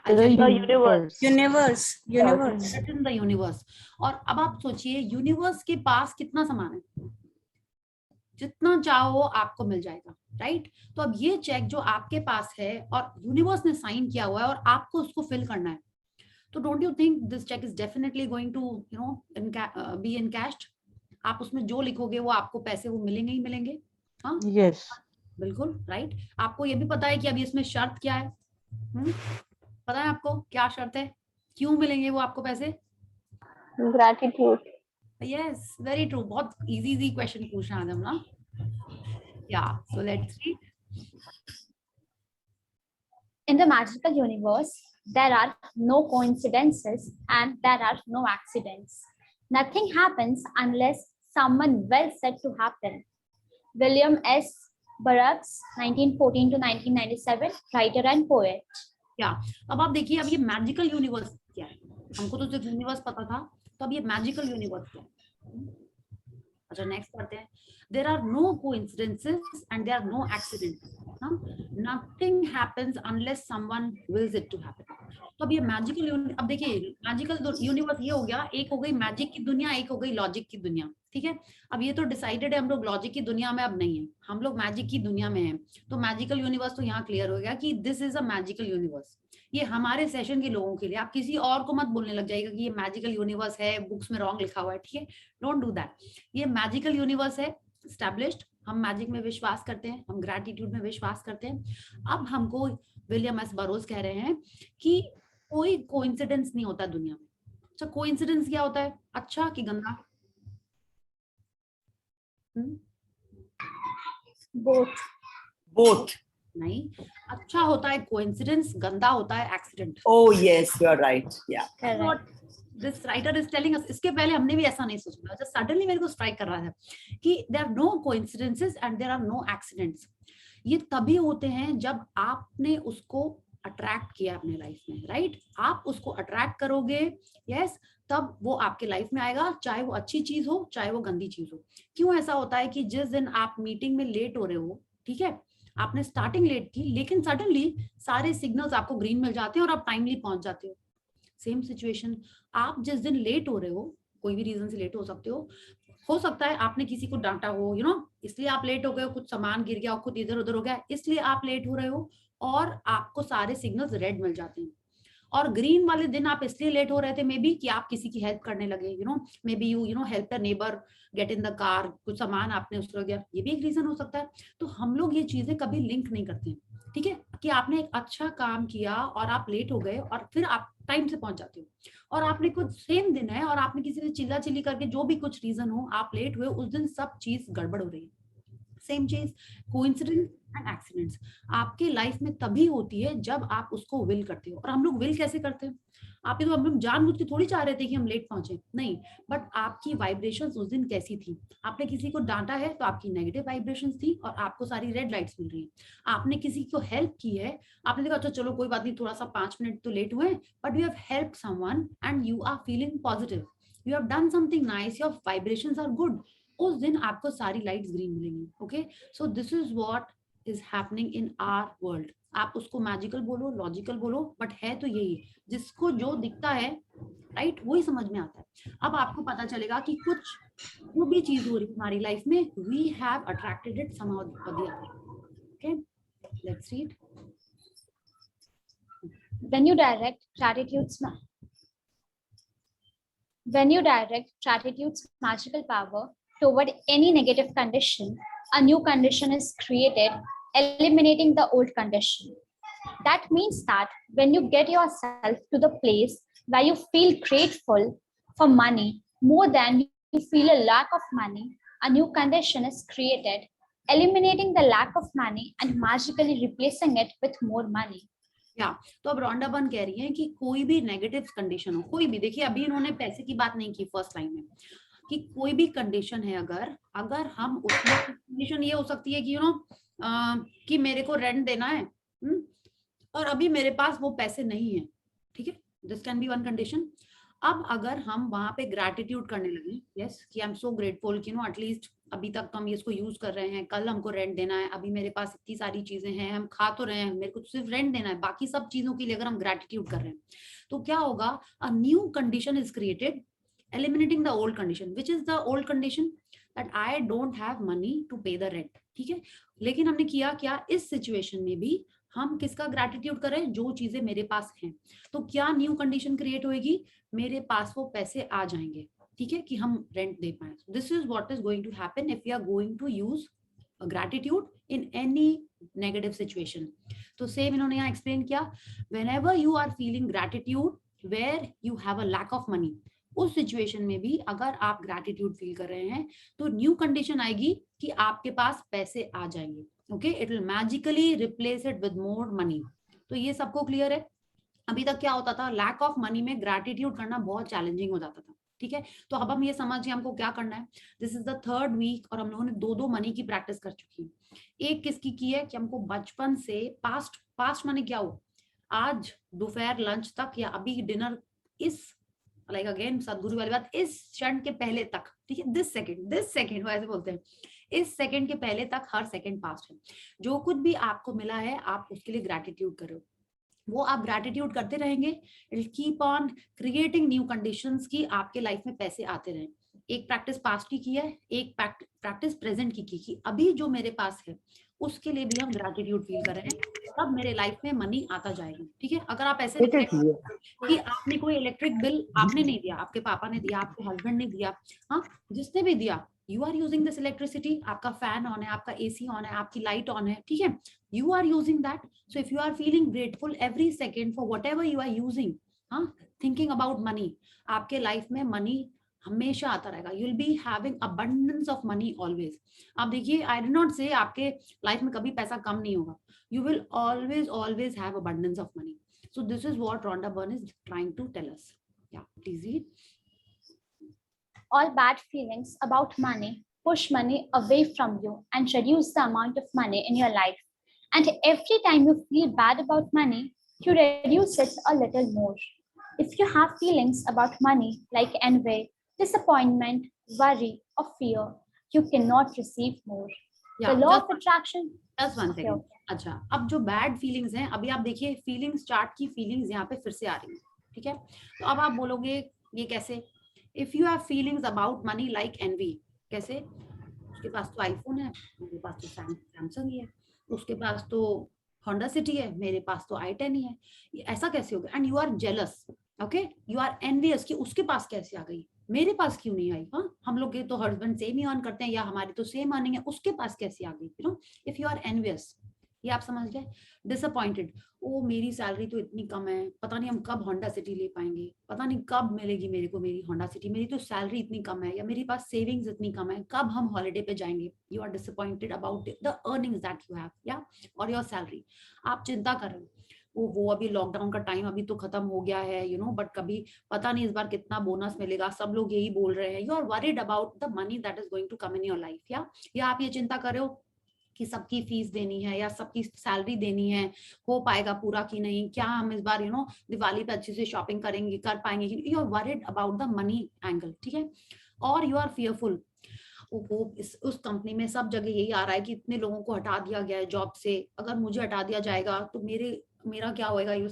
The universe. It's in the universe. और अब आप सोचिए यूनिवर्स के पास कितना सामान है, जितना चाहो आपको मिल जाएगा, राइट? तो अब ये चेक जो आपके पास है और यूनिवर्स ने साइन किया हुआ है और आपको उसको फिल करना है, तो don't you think this cheque is definitely going to be encashed? आप उसमें जो लिखोगे वो आपको पैसे वो मिलेंगे ही मिलेंगे, हाँ? Yes. बिल्कुल राइट। आपको ये भी पता है कि अभी इसमें शर्त क्या है? पता है आपको क्या शर्त है, क्यों मिलेंगे वो आपको पैसे? Gratitude. Yes, very true. बहुत इजी क्वेश्चन पूछ रहे हैं आज हम ना। या so let's see. In the magical universe, there are no coincidences and there are no accidents. Nothing happens unless someone well said to happen. William S. Burroughs, 1914 to 1997, writer and poet. या अब आप देखिए, अब ये magical universe क्या है? हमको तो सिर्फ यूनिवर्स पता था, तो अब ये मैजिकल यूनिवर्स क्या है? अच्छा नेक्स्ट पढ़ते हैं। There are no coincidences and there are no accidents. Nothing happens unless someone wills it to happen. तो अब ये मैजिकल, अब देखिए मैजिकल यूनिवर्स ये हो गया, एक हो गई मैजिक की दुनिया, एक हो गई लॉजिक की दुनिया, ठीक है? अब ये तो डिसाइडेड है हम लोग लॉजिक की दुनिया में अब नहीं है, हम लोग मैजिक की दुनिया में हैं। तो मैजिकल यूनिवर्स तो यहाँ क्लियर हो गया कि this is a magical universe. ये हमारे सेशन के लोगों के लिए, आप किसी और को मत बोलने लग जाएगा कि ये मैजिकल यूनिवर्स है, बुक्स में रॉन्ग लिखा हुआ है, ठीक है? Don't do that. ये मैजिकल यूनिवर्स है, एस्टैब्लिश्ड, हम मैजिक में विश्वास करते हैं, हम ग्रैटिट्यूड में विश्वास करते हैं। अब हमको विलियम एस बरोज कह रहे हैं कि कोई कोइंसिडेंस नहीं होता दुनिया में। अच्छा कोइंसिडेंस क्या होता है, अच्छा कि गंदा? Both. नहीं, अच्छा होता है कोइंसिडेंस, गंदा होता है accident. Oh yes, you are right. Yeah. Correct. This writer is telling अस, इसके पहले हमने भी ऐसा नहीं सोचा, जस्ट सडनली मेरे को स्ट्राइक कर रहा था कि there are no coincidences and there are no accidents. ये तभी होते हैं जब आपने उसको अट्रैक्ट किया अपने लाइफ में, राइट? आप उसको अट्रैक्ट करोगे, यस, तब वो आपके लाइफ में आएगा, चाहे वो अच्छी चीज हो चाहे वो गंदी चीज हो। क्यों ऐसा होता है कि जिस दिन आप मीटिंग में लेट हो रहे हो, ठीक है, आपने स्टार्टिंग लेट की, लेकिन सडनली सारे सिग्नल्स आपको ग्रीन मिल जाते हैं और आप टाइमली पहुंच जाते हो। सेम सिचुएशन, आप जिस दिन लेट हो रहे हो, कोई भी रीजन से लेट हो सकते हो सकता है आपने किसी को डांटा हो, यू नो, इसलिए आप लेट हो गए हो, कुछ सामान गिर गया, खुद इधर उधर हो गया, इसलिए आप लेट हो रहे हो, और आपको सारे सिग्नल्स रेड मिल जाते हैं। और ग्रीन वाले दिन आप इसलिए लेट हो रहे थे मे बी कि आप किसी की हेल्प करने लगे, you know, may be you know help the neighbour get in the car, कुछ सामान आपने उसको रख दिया, ये भी एक रीजन हो सकता है। तो हम लोग ये चीजें कभी लिंक नहीं करते हैं, ठीक है, कि आपने एक अच्छा काम किया और आप लेट हो गए और फिर आप टाइम से पहुंच जाते हो, और आपने कुछ सेम दिन है और आपने किसी से चिल्ला चिल्ली करके, जो भी कुछ रीजन हो, आप लेट हुए, उस दिन सब चीज गड़बड़ हो रही है। सेम चीज, कोइंसिडेंस एंड एक्सीडेंट्स आपके लाइफ में तभी होती है जब आप उसको विल करते हो। और हम लोग विल कैसे करते हैं? आप ये तो हम लोग जानबूझ के थोड़ी चाह रहे थे कि हम लेट पहुंचे, नहीं, बट आपकी वाइब्रेशंस उस दिन कैसी थी? आपने किसी को डांटा है तो आपकी नेगेटिव वाइब्रेशंस थी और आपको सारी रेड लाइट्स मिल रही है। आपने किसी को हेल्प की है, आपने देखा अच्छा चलो कोई बात नहीं, थोड़ा सा 5 मिनट तो लेट हुए, but you have helped someone and you are feeling positive, you have done something nice, your vibrations are good, उस दिन आपको सारी लाइट्स ग्रीन मिलेंगी। Okay, so this is what is happening in our world. आप उसको magical बोलो, logical बोलो, but है तो यही, जिसको जो दिखता है, राइट, वही समझ में आता है। अब आपको पता चलेगा कि कुछ जो भी चीज हो रही है हमारी लाइफ में, we have attracted it somehow और the other. Okay, let's read. When you direct gratitude's magical power toward any negative condition, a new condition is created, eliminating the old condition. That means that when you get yourself to the place where you feel grateful for money more than you feel a lack of money, a new condition is created, eliminating the lack of money and magically replacing it with more money. तो अब Rhonda बन कह रही है कि कोई भी negative condition हो, कोई भी, देखिए अभी इन्होंने पैसे की बात नहीं की फर्स्ट लाइन में, कि कोई भी कंडीशन है, अगर हम उसमें, कंडीशन ये हो सकती है कि यू नो कि मेरे को रेंट देना है, और अभी मेरे पास वो पैसे नहीं है, ठीक है, this can be one condition. अब अगर हम वहां पे ग्रैटिट्यूड करने लगे, यस, कि आई एम सो ग्रेटफुल कि नो एटलीस्ट अभी तक तो हम इसको यूज कर रहे हैं, कल हमको रेंट देना है, अभी मेरे पास इतनी सारी चीजें हैं, हम खा तो रहे हैं, मेरे को सिर्फ रेंट देना है, बाकी सब चीजों के लिए अगर हम ग्रैटिट्यूड कर रहे हैं, तो क्या होगा? A new condition is created, eliminating the old condition, which is the old condition, that I don't have money to pay the rent, ठीक है। लेकिन हमने किया क्या इस सिचुएशन में भी? हम किसका ग्रैटिट्यूड करें? जो चीजें मेरे पास हैं। तो क्या न्यू कंडीशन क्रिएट होएगी? मेरे पास वो पैसे आ जाएंगे, ठीक है, कि हम रेंट दे पाए। This is what is going to happen if you are going to use gratitude in any negative situation. तो सेम इन्होंने यहाँ एक्सप्लेन किया, whenever you are feeling gratitude where you have a lack of money, उस situation में भी अगर आप gratitude feel कर रहे हैं तो न्यू कंडीशन आएगी कि आपके पास पैसे आ जाएंगे। Okay, it will magically replace it with more money. तो ये सबको क्लियर है? अभी तक क्या होता था? लैक ऑफ मनी में ग्रैटिट्यूड करना बहुत चैलेंजिंग हो जाता था, ठीक है। तो अब हम ये समझिए हमको क्या करना है। This is the 3rd week और हम लोगों ने 2 मनी की प्रैक्टिस कर चुकी है। एक किसकी की है कि हमको बचपन से पास्ट माने क्या हो, आज दोपहर लंच तक या अभी डिनर, इस लाइक अगेन सदगुरु वाली बात, इस क्षण के पहले तक, ठीक है, दिस सेकंड वो ऐसे बोलते हैं, इस सेकंड के पहले तक हर सेकंड पास्ट है। जो कुछ भी आपको मिला है आप उसके लिए ग्रैटिट्यूड करो, वो आप ग्रैटिट्यूड करते रहेंगे, it will keep on creating new conditions की आपके लाइफ में पैसे आते रहें। एक प्रैक्टिस पास्ट की है, एक प्रैक्टिस प्रेजेंट की कि अभी जो मेरे पास है उसके लिए भी हम ग्रैटिट्यूड फील कर रहे हैं, तब मेरे लाइफ में मनी आता जाएगा, ठीक है। अगर आप ऐसे कि आपने कोई इलेक्ट्रिक बिल आपने नहीं दिया, आपके पापा ने दिया, आपके हस्बैंड ने दिया, हाँ, जिसने भी दिया, you are using this electricity, आपका फैन ऑन है, आपका एसी ऑन है, आपकी लाइट ऑन है, ठीक है, you are using that. So if you are feeling grateful every second for whatever you are using, thinking about money, आपके life में मनी हमेशा आता रहेगा, you will be having abundance of money always. आप देखिए, I did not say आपके life में कभी पैसा कम नहीं होगा, you will always have abundance of money. So this is what Rhonda Byrne is trying to tell us. Yeah, please read. All bad feelings about money push money away from you and reduce the amount of money in your life. And every time you feel bad about money, you reduce it a little more. If you have feelings about money like envy, disappointment, worry, or fear, you cannot receive more. Yeah, The law of attraction. just one Okay, second. okay. अच्छा, अब जो bad feelings हैं, अभी आप देखिए feelings chart की feelings यहाँ पे फिर से आ रही है, ठीक है? तो अब आप बोलोगे ये कैसे? If you have feelings about money like envy, कैसे? उसके पास तो आईफोन है, मेरे पास तो सैमसंग ही है, उसके पास तो होंडा सिटी है, मेरे पास तो i10 ही है। ये ऐसा कैसे हो गया? And you are jealous, okay, you are envious कि उसके पास कैसे आ गई, मेरे पास क्यों नहीं आई? हाँ, हम लोग के तो हस्बैंड सेम ही अर्न करते हैं या हमारी तो सेम अर्निंग है, उसके पास कैसे आ गई? You know, if you are envious, ये आप समझ गए। डिसअपॉइंटेड, ओ मेरी सैलरी तो इतनी कम है, पता नहीं हम कब होंडा सिटी ले पाएंगे, पता नहीं कब मिलेगी मेरे को मेरी होंडा सिटी, मेरी तो सैलरी इतनी कम है या मेरे पास सेविंग्स इतनी कम है, कब हम हॉलिडे पे जाएंगे। You are disappointed about the earnings that you have, या और योर सैलरी। आप चिंता कर रहे हो, वो अभी लॉकडाउन का टाइम अभी तो खत्म हो गया है, यू नो, बट कभी पता नहीं इस बार कितना बोनस मिलेगा, सब लोग यही बोल रहे हैं। You are worried about the money that is going to come in your life, या आप ये चिंता कर रहे हो कि सबकी फीस देनी है या सबकी सैलरी देनी है, हो पाएगा पूरा कि नहीं, क्या हम इस बार दिवाली पे अच्छे से शॉपिंग करेंगे, कर पाएंगे। You are worried about the money angle, ठीक है? और यू आर फियरफुल, उस कंपनी में सब जगह यही आ रहा है कि इतने लोगों को हटा दिया गया है जॉब से, अगर मुझे हटा दिया जाएगा तो मेरा क्या होएगा, you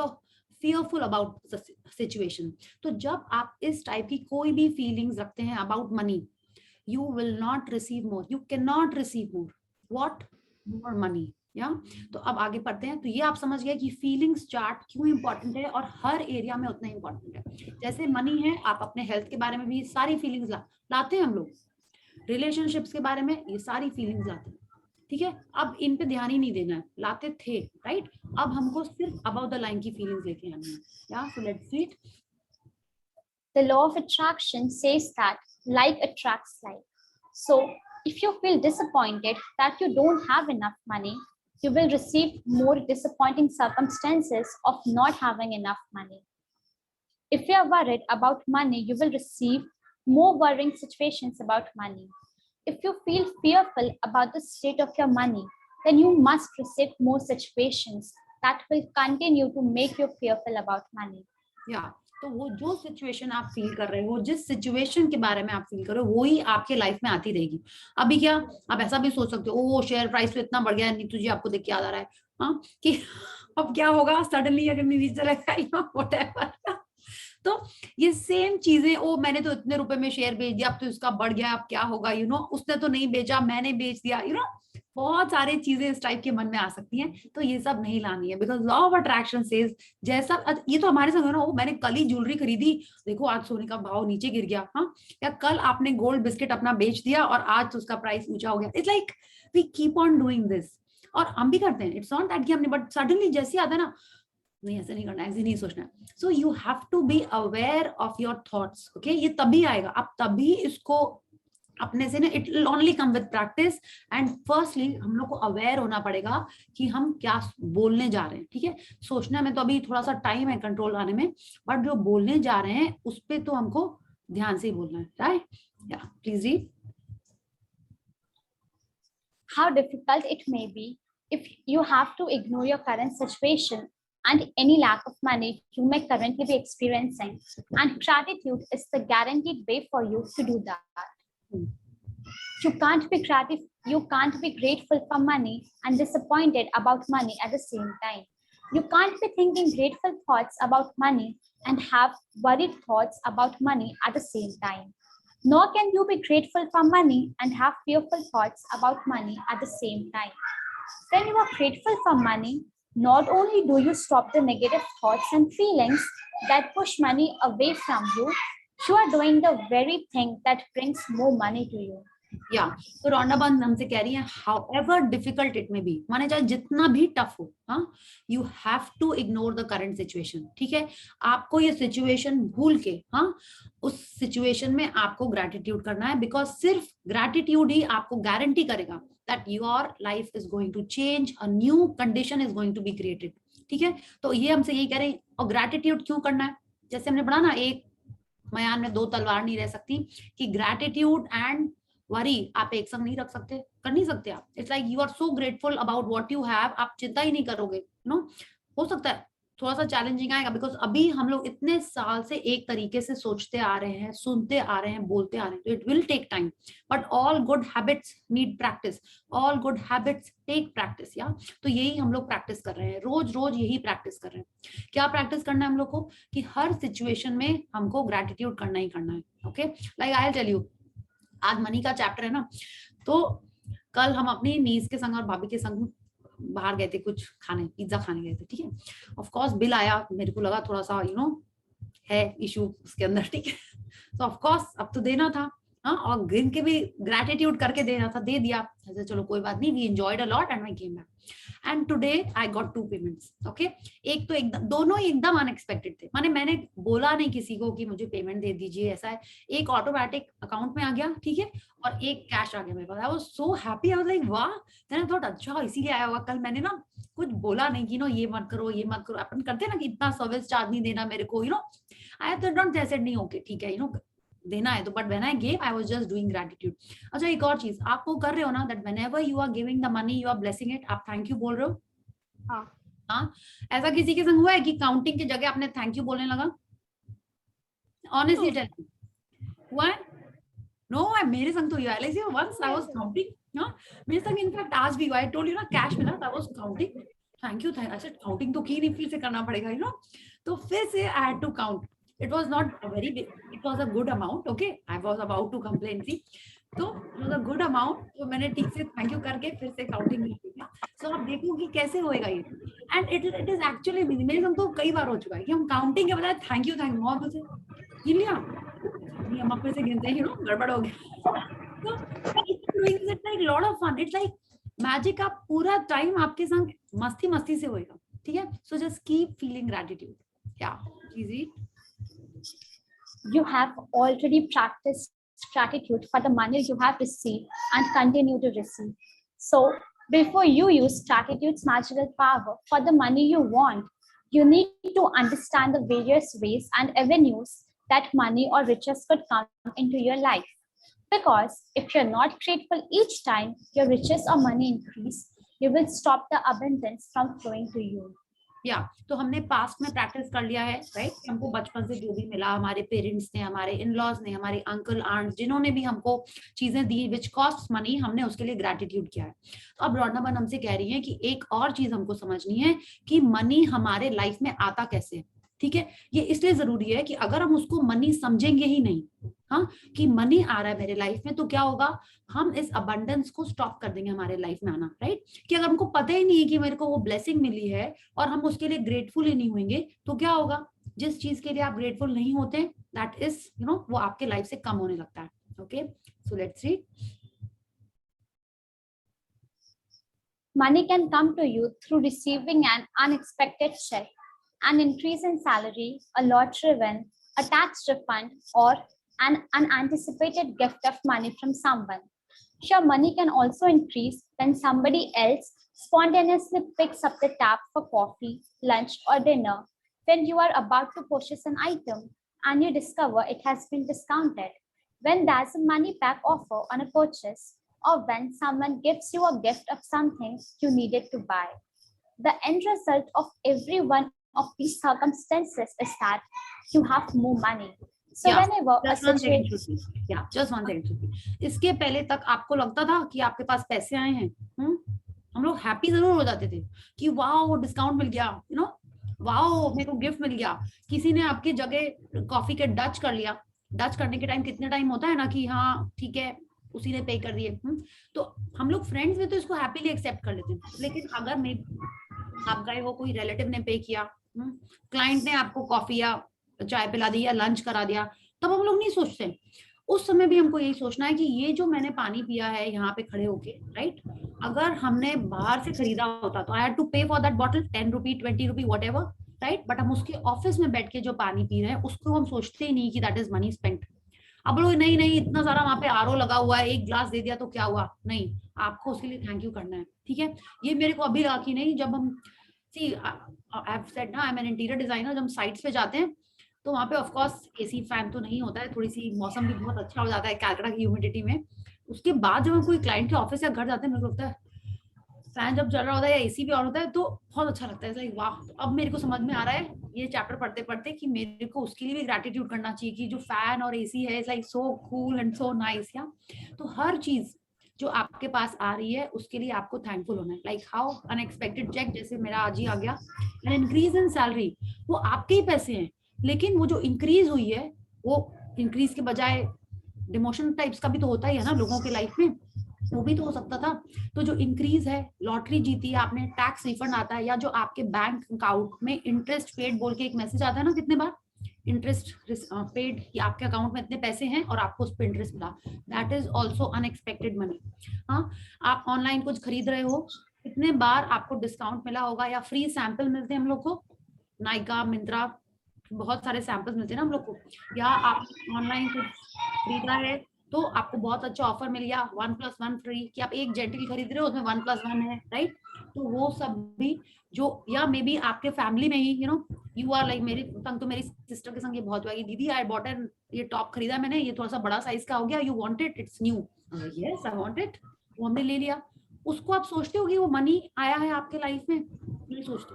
are fearful about the situation. तो जब आप इस टाइप की कोई भी फीलिंग्स रखते हैं about money, you will not receive more, you cannot receive more. What? More money. या तो अब आगे पढ़ते हैं। तो ये आप समझ गए कि फीलिंग्स चार्ट क्यों इंपॉर्टेंट है और हर एरिया में उतना इंपॉर्टेंट है। जैसे मनी है, आप अपने हेल्थ के बारे में भी सारी फीलिंग्स लाते हैं हम लोग, रिलेशनशिप्स के बारे में ये सारी फीलिंग्स लाते हैं, ठीक है? अब इन पे ध्यान ही नहीं देना है, लाते थे, राइट? अब हमको सिर्फ अबाउट द लाइन की फीलिंग्स लेके आनी है। या so let's read. The law of attraction says that like attracts like. So if you feel disappointed that you don't have enough money, you will receive more disappointing circumstances of not having enough money. If you are worried about money, you will receive more worrying situations about money. If you feel fearful about the state of your money, then you must receive more situations that will continue to make you fearful about money. Yeah. तो वो जो situation आप feel कर रहे हो, जिस situation के बारे में आप फील कर रहे हो, वो ही आपके लाइफ में आती रहेगी। अभी क्या आप ऐसा भी सोच सकते हो, ओ शेयर प्राइस तो इतना बढ़ गया है, नीतू जी आपको देख के याद आ रहा है, हाँ, कि अब क्या होगा सडनली अगर नीचे चला गया, व्हाटएवर। तो ये सेम चीजें, ओ मैंने तो इतने रुपए में शेयर बेच दिया, अब तो इसका बढ़ गया, अब क्या होगा, उसने तो नहीं बेचा, मैंने बेच दिया, बहुत सारी चीजें इस टाइप के मन में आ सकती हैं। तो ये सब नहीं लानी है, because law of attraction says जैसा ये तो हमारे साथ है ना, वो मैंने कल ही ज्वेलरी खरीदी, देखो आज सोने का भाव नीचे गिर गया, हाँ, या कल आपने गोल्ड बिस्किट अपना बेच दिया और आज तो उसका प्राइस ऊंचा हो गया। It's like we keep on doing this, और हम भी करते हैं। इट्स नॉट दैट कि हमने, बट सडनली जैसे आता है ना, नहीं ऐसे नहीं करना, ऐसे नहीं सोचना। So you have to be aware of your thoughts, okay? ये तभी आएगा, आप तभी इसको अपने से ना, it will only come with practice. And firstly हम लोग को अवेयर होना पड़ेगा कि हम क्या बोलने जा रहे हैं, ठीक है? सोचने में तो अभी थोड़ा सा टाइम है कंट्रोल आने में, बट जो बोलने जा रहे हैं उस पे तो हमको ध्यान से ही बोलना है, राइट? या please read. How difficult it may be if you have to ignore your current situation and any lack of money you may currently be experiencing, and gratitude is the guaranteed way for you to do that. You can't be grateful for money and disappointed about money at the same time. You can't be thinking grateful thoughts about money and have worried thoughts about money at the same time. Nor can you be grateful for money and have fearful thoughts about money at the same time. When you are grateful for money, not only do you stop the negative thoughts and feelings that push money away from you, you are doing the very thing that brings more money to you. या तो Rhonda Burns हमसे कह रही है, however difficult it may be, माने चाहे जितना भी टफ हो, हाँ, you have to ignore the current situation, ठीक है? आपको ये सिचुएशन भूल के, हाँ, उस सिचुएशन में आपको ग्रैटिट्यूड करना है, बिकॉज सिर्फ ग्रैटिट्यूड ही आपको गारंटी करेगा that your life is going to change, a new condition is going to be created, ठीक है? तो ये हमसे यही कह रहे हैं। और ग्रैटिट्यूड क्यों करना है? जैसे हमने पढ़ा ना, एक म्यान में दो तलवार नहीं रह सकती, कि ग्रैटिट्यूड एंड वरी आप एक संग नहीं रख सकते, कर नहीं सकते आप। It's like you are so grateful about what you have, आप चिंता ही नहीं करोगे, नो। हो सकता है थोड़ा सा चैलेंजिंग आएगा, बिकॉज अभी हम लोग इतने साल से एक तरीके से सोचते आ रहे हैं, सुनते आ रहे हैं, बोलते आ रहे हैं, तो it will take time, but all good habits need practice, all good habits take practice. या तो यही हम लोग प्रैक्टिस कर रहे हैं, रोज रोज यही प्रैक्टिस कर रहे हैं। क्या प्रैक्टिस करना है हम लोग को, कि हर सिचुएशन में हमको ग्रेटिट्यूड करना ही करना है। Okay, like I will tell you, आज मनी का चैप्टर है ना, तो कल हम अपनी नीस के संग और भाभी के संग बाहर गए थे कुछ खाने, पिज्जा खाने गए थे, ठीक है। ऑफ कोर्स बिल आया, मेरे को लगा थोड़ा सा यू नो है इशू उसके अंदर, ठीक है। तो ऑफ कोर्स अब तो देना था, हाँ, और गिन के भी ग्रेटिट्यूड करके देना था, दे दिया। ऐसे चलो कोई बात नहीं, we enjoyed a lot and I came back and today I got 2 payments. Okay, एक तो एकदम, दोनों ही एकदम अनएक्सपेक्टेड थे, माने मैंने बोला नहीं किसी को कि मुझे पेमेंट दे दीजिए, ऐसा है। एक ऑटोमेटिक अकाउंट में आ गया, ठीक है, और एक कैश आ गया मेरे पास। I was so happy, I was like वाह। मैंने थॉट अच्छा इसीलिए आया होगा, कल मैंने ना कुछ बोला नहीं कि नो ये मत करो, ये मत करो, अपन करते ना कि इतना सर्विस चार्ज नहीं देना मेरे को, यू नो। आई तो डोंट सेड नहीं, ओके ठीक है, यू नो देना है तो, but when I gave I was just doing gratitude. अच्छा, एक और चीज आप वो कर रहे हो ना, that whenever you are giving the money you are blessing it, आप थैंक यू बोल रहे हो। हाँ, ऐसा किसी के संग हुआ है कि काउंटिंग की जगह आपने थैंक यू बोलने लगा? ऑनेस्टली टेल मी, हुआ है? नो, मेरे संग तो हुआ है। वंस आई वाज काउंटिंग, हाँ, मेरे संग इनफैक्ट आज भी हुआ। आई टोल्ड यू ना, कैश मिला, I was counting, thank you, I said counting तो की नहीं, फिर से करना पड़ेगा, यू नो। तो फिर से I had to count. It was not a very big, it was a good amount. Okay, I was about to complain, see, तो it was a good amount, तो मैंने ठीक से थैंक यू करके फिर से काउंटिंग नहीं किया। सो आप देखो कि कैसे होएगा ये, एंड इट इज एक्चुअली, मेरे संग तो कई बार हो चुका है कि हम काउंटिंग के बजाय थैंक यू मॉम से गिन लिया, नहीं हम अपने से गिनते हैं, यू नो, गड़बड़ हो गया। तो it's like lot of fun, it's like magic. आप पूरा टाइम आपके संग मस्ती मस्ती से होएगा, ठीक है। So just keep feeling gratitude, या easy. You have already practiced gratitude for the money you have received and continue to receive. So before you use gratitude's magical power for the money you want, you need to understand the various ways and avenues that money or riches could come into your life. Because if you're not grateful each time your riches or money increase, you will stop the abundance from flowing to you. या तो हमने past में practice कर लिया है, right. हमको बचपन से जो भी मिला, हमारे पेरेंट्स ने, हमारे इन-लॉज ने, हमारे अंकल आंट, जिन्होंने भी हमको चीजें दी विच कॉस्ट मनी, हमने उसके लिए ग्रेटिट्यूड किया है। तो अब रौनकबन हमसे कह रही है कि एक और चीज हमको समझनी है कि मनी हमारे लाइफ में आता कैसे है, ठीक है। ये इसलिए जरूरी है कि अगर हम उसको मनी समझेंगे ही नहीं, हाँ, कि मनी आ रहा है मेरे लाइफ में, तो क्या होगा, हम इस अबंडेंस को स्टॉप कर देंगे हमारे लाइफ में आना, राइट। कि अगर हमको पता ही नहीं है कि मेरे को वो ब्लेसिंग मिली है और हम उसके लिए ग्रेटफुल ही नहीं होंगे, तो क्या होगा, जिस चीज के लिए आप ग्रेटफुल नहीं होते, दैट इज यू नो, वो आपके लाइफ से कम होने लगता है। Okay, so let's read. Money can come to you through receiving an unexpected check, an increase in salary, a lottery win, a tax refund, or an unanticipated gift of money from someone. Your money can also increase when somebody else spontaneously picks up the tab for coffee, lunch, or dinner when you are about to purchase an item and you discover it has been discounted, when there's a money back offer on a purchase, or when someone gives you a gift of something you needed to buy. The end result of every one of these circumstances is that you have more money. So Yeah, whenever a just one second, situation, Shruti. Yeah, just one second, Shruti. इसके पहले तक आपको लगता था कि आपके पास पैसे आए हैं, हम लोग हैप्पी जरूर हो जाते थे कि वाओ डिस्काउंट मिल गया, यू नो, वाओ मेरे को गिफ्ट मिल गया, किसी ने आपकी जगह कॉफी के डच कर लिया। डच करने के टाइम कितने टाइम होता है ना कि हाँ ठीक है उसी ने पे कर दिए, तो हम लोग फ्रेंड्स में तो इसको हैप्पीली एक्सेप्ट कर लेते हैं। लेकिन अगर मैं आप गए हो, कोई रिलेटिव ने पे किया, क्लाइंट ने आपको कॉफी या चाय पिला दी या लंच करा दिया, तब हम लोग नहीं सोचते। उस समय भी हमको यही सोचना है कि ये जो मैंने पानी पिया है यहाँ पे खड़े होके, राइट, अगर हमने बाहर से खरीदा होता तो आई हैड टू पे for that bottle 10 rupee 20 rupee what ever, right. But हम उसके ऑफिस में बैठ के जो पानी पी रहे हैं उसको हम सोचते ही नहीं कि दैट इज मनी स्पेंट। अब लोग नहीं नहीं इतना सारा वहां पे आरओ लगा हुआ है, एक ग्लास दे दिया तो क्या हुआ, नहीं, आपको उसके लिए थैंक यू करना है, ठीक है। ये मेरे को अभी लगा कि नहीं, जब हम सी आई हैव सेड ना I am an interior designer, जब हम साइट्स पे जाते हैं तो वहाँ पे ऑफकोर्स एसी फैन तो नहीं होता है, थोड़ी सी मौसम भी बहुत अच्छा हो जाता है कैलकाटा की ह्यूमिडिटी में। उसके बाद जब हम कोई क्लाइंट के ऑफिस या घर जाते हैं, मेरे को लगता है फैन जब चल रहा होता है या एसी भी ऑन होता है तो बहुत अच्छा लगता है, लाइक वाह। तो अब मेरे को समझ में आ रहा है ये चैप्टर पढ़ते पढ़ते कि मेरे को उसके लिए भी ग्रेटिट्यूड करना चाहिए कि जो फैन और एसी है, it's like so cool and so nice. या तो हर चीज जो आपके पास आ रही है उसके लिए आपको थैंकफुल होना है। लाइक हाउ अनएक्सपेक्टेड चेक, जैसे मेरा आज ही आ गया, एन इंक्रीज इन सैलरी, वो आपके ही पैसे हैं, लेकिन वो जो इंक्रीज हुई है वो इंक्रीज के बजाय डिमोशन टाइप्स का भी तो होता ही है ना लोगों के लाइफ में, वो भी तो हो सकता था। तो जो इंक्रीज है, लॉटरी जीती है आपने, टैक्स रिफंड आता है, या जो आपके बैंक अकाउंट में इंटरेस्ट पेड बोल के एक मैसेज आता है ना कितने बार, इंटरेस्ट पेड कि आपके अकाउंट में इतने पैसे हैं और आपको उस पर इंटरेस्ट मिला, that is also unexpected money. हाँ, आप ऑनलाइन कुछ खरीद रहे हो, कितने बार आपको डिस्काउंट मिला होगा या फ्री सैंपल मिलते हैं हम लोग को, नाइका, मिंत्रा, बहुत सारे सैंपल्स मिलते हैं ना हम लोग को। या आप ऑनलाइन कुछ खरीदा है तो आपको बहुत अच्छा ऑफर मिल गया, 1+1 फ्री, कि आप एक जेंटिल खरीद रहे हो उसमें 1+1 है, राइट। तो वो सब भी जो, या मे बी आपके फैमिली में ही यू आर लाइक, मेरे संग तो मेरी सिस्टर के संग ये बहुत हुआ कि दीदी आई बॉट एन, ये टॉप खरीदा मैंने, ये थोड़ा सा बड़ा साइज का हो गया, you want it, it's new, yes I want it, वो हमने ले लिया। उसको आप सोचते हो कि वो मनी आया है आपके लाइफ में, नहीं सोचते,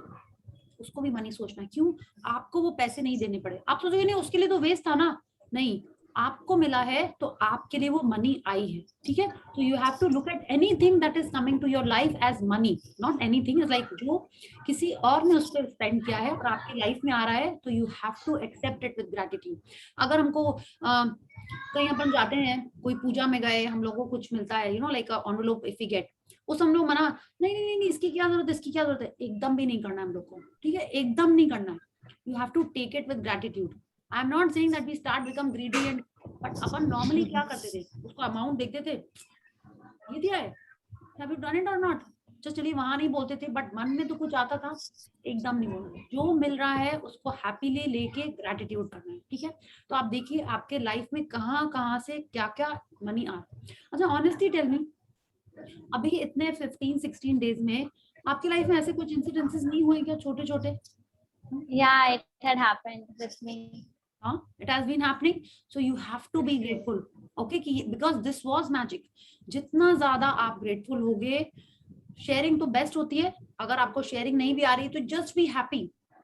उसको भी मनी सोचना है। क्यों? आपको वो पैसे नहीं देने पड़े, आप सोचोगे नहीं उसके लिए तो वेस्ट था ना, नहीं, आपको मिला है तो आपके लिए वो मनी आई है, ठीक है। तो you have to look at anything that is coming to your life as money, not anything is like जो किसी और ने उस पर स्पेंड किया है और आपकी लाइफ में आ रहा है, तो you have to accept it with gratitude. अगर हमको कहीं अपन जाते हैं, कोई पूजा में गए, हम लोगों को कुछ मिलता है, like envelope if we get, उस हम लोग मना, नहीं नहीं नहीं इसकी क्या जरूरत है, इसकी क्या जरूरत है, एकदम भी नहीं करना हम लोग को, ठीक है, एकदम नहीं करना है। You have to take it with gratitude. I am not saying that we start become greedy and, but अपन नॉर्मली क्या करते थे, उसको अमाउंट देखते थे, ये दिया है, हैव यू डन इट और नॉट, जस्ट चलिए वहां नहीं बोलते थे, बट मन में तो कुछ आता था, एकदम नहीं बोलना, जो मिल रहा है उसको हैप्पीली लेके ग्रेटिट्यूड करना है, ठीक है। तो आप देखिए आपके लाइफ में कहाँ से क्या क्या मनी आ रहा है। अच्छा ऑनेस्टली टेल मी, अभी इतने 15-16 डेज में आपकी लाइफ में ऐसे कुछ इंसिडेंसेस नहीं हुए क्या, छोटे छोटे? Yeah, it had happened with me. It has been happening, so you have to be grateful, okay, कि because this was magic। जितना ज्यादा आप grateful होगे, शेयरिंग तो बेस्ट होती है, अगर आपको शेयरिंग नहीं भी आ रही तो जस्ट बी हैप्पी,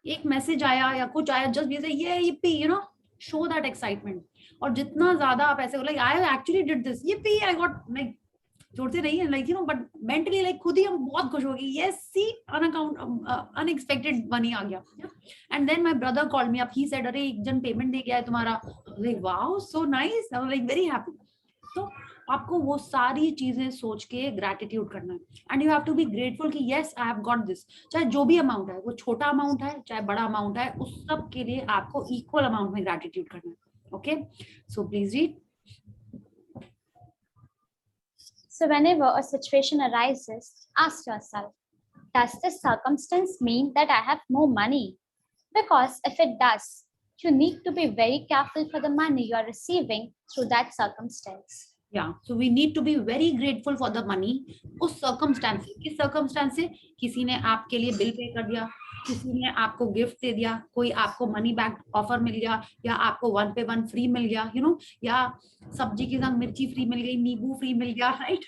एक मैसेज आया या कुछ आया, जस्ट बी से ये yippee, शो दैट एक्साइटमेंट। और जितना ज्यादा आप ऐसे like I actually did this, yippee I got, like जोर से नहीं है, लाइक बट मेंटली लाइक खुद ही हम बहुत खुश हो गए, यस सी अनएक्सपेक्टेड मनी आ गया। And then my brother called me up, he said अरे एक जन पेमेंट दे गया है तुम्हारा, like wow so nice, I was like very happy. तो आपको वो सारी चीजें सोच के ग्रेटिट्यूड करना है, and you have to be grateful कि yes I have got this, चाहे जो भी अमाउंट है, वो छोटा अमाउंट है चाहे बड़ा अमाउंट है, उस सब के लिए आपको इक्वल अमाउंट में ग्रेटिट्यूड करना है, okay. So please read. So whenever a situation arises, ask yourself, does this circumstance mean that I have more money? Because if it does, you need to be very careful for the money you are receiving through that circumstance. Yeah, so we need to be very grateful for the money। उस circumstance, किस circumstance से, किसी ने आपके लिए bill pay कर दिया, किसी ने आपको गिफ्ट दे दिया, कोई आपको मनी बैक ऑफर मिल गया, या आपको 1 पे 1 फ्री मिल गया, या सब्जी के साथ मिर्ची फ्री मिल गई, नींबू फ्री मिल गया, राइट,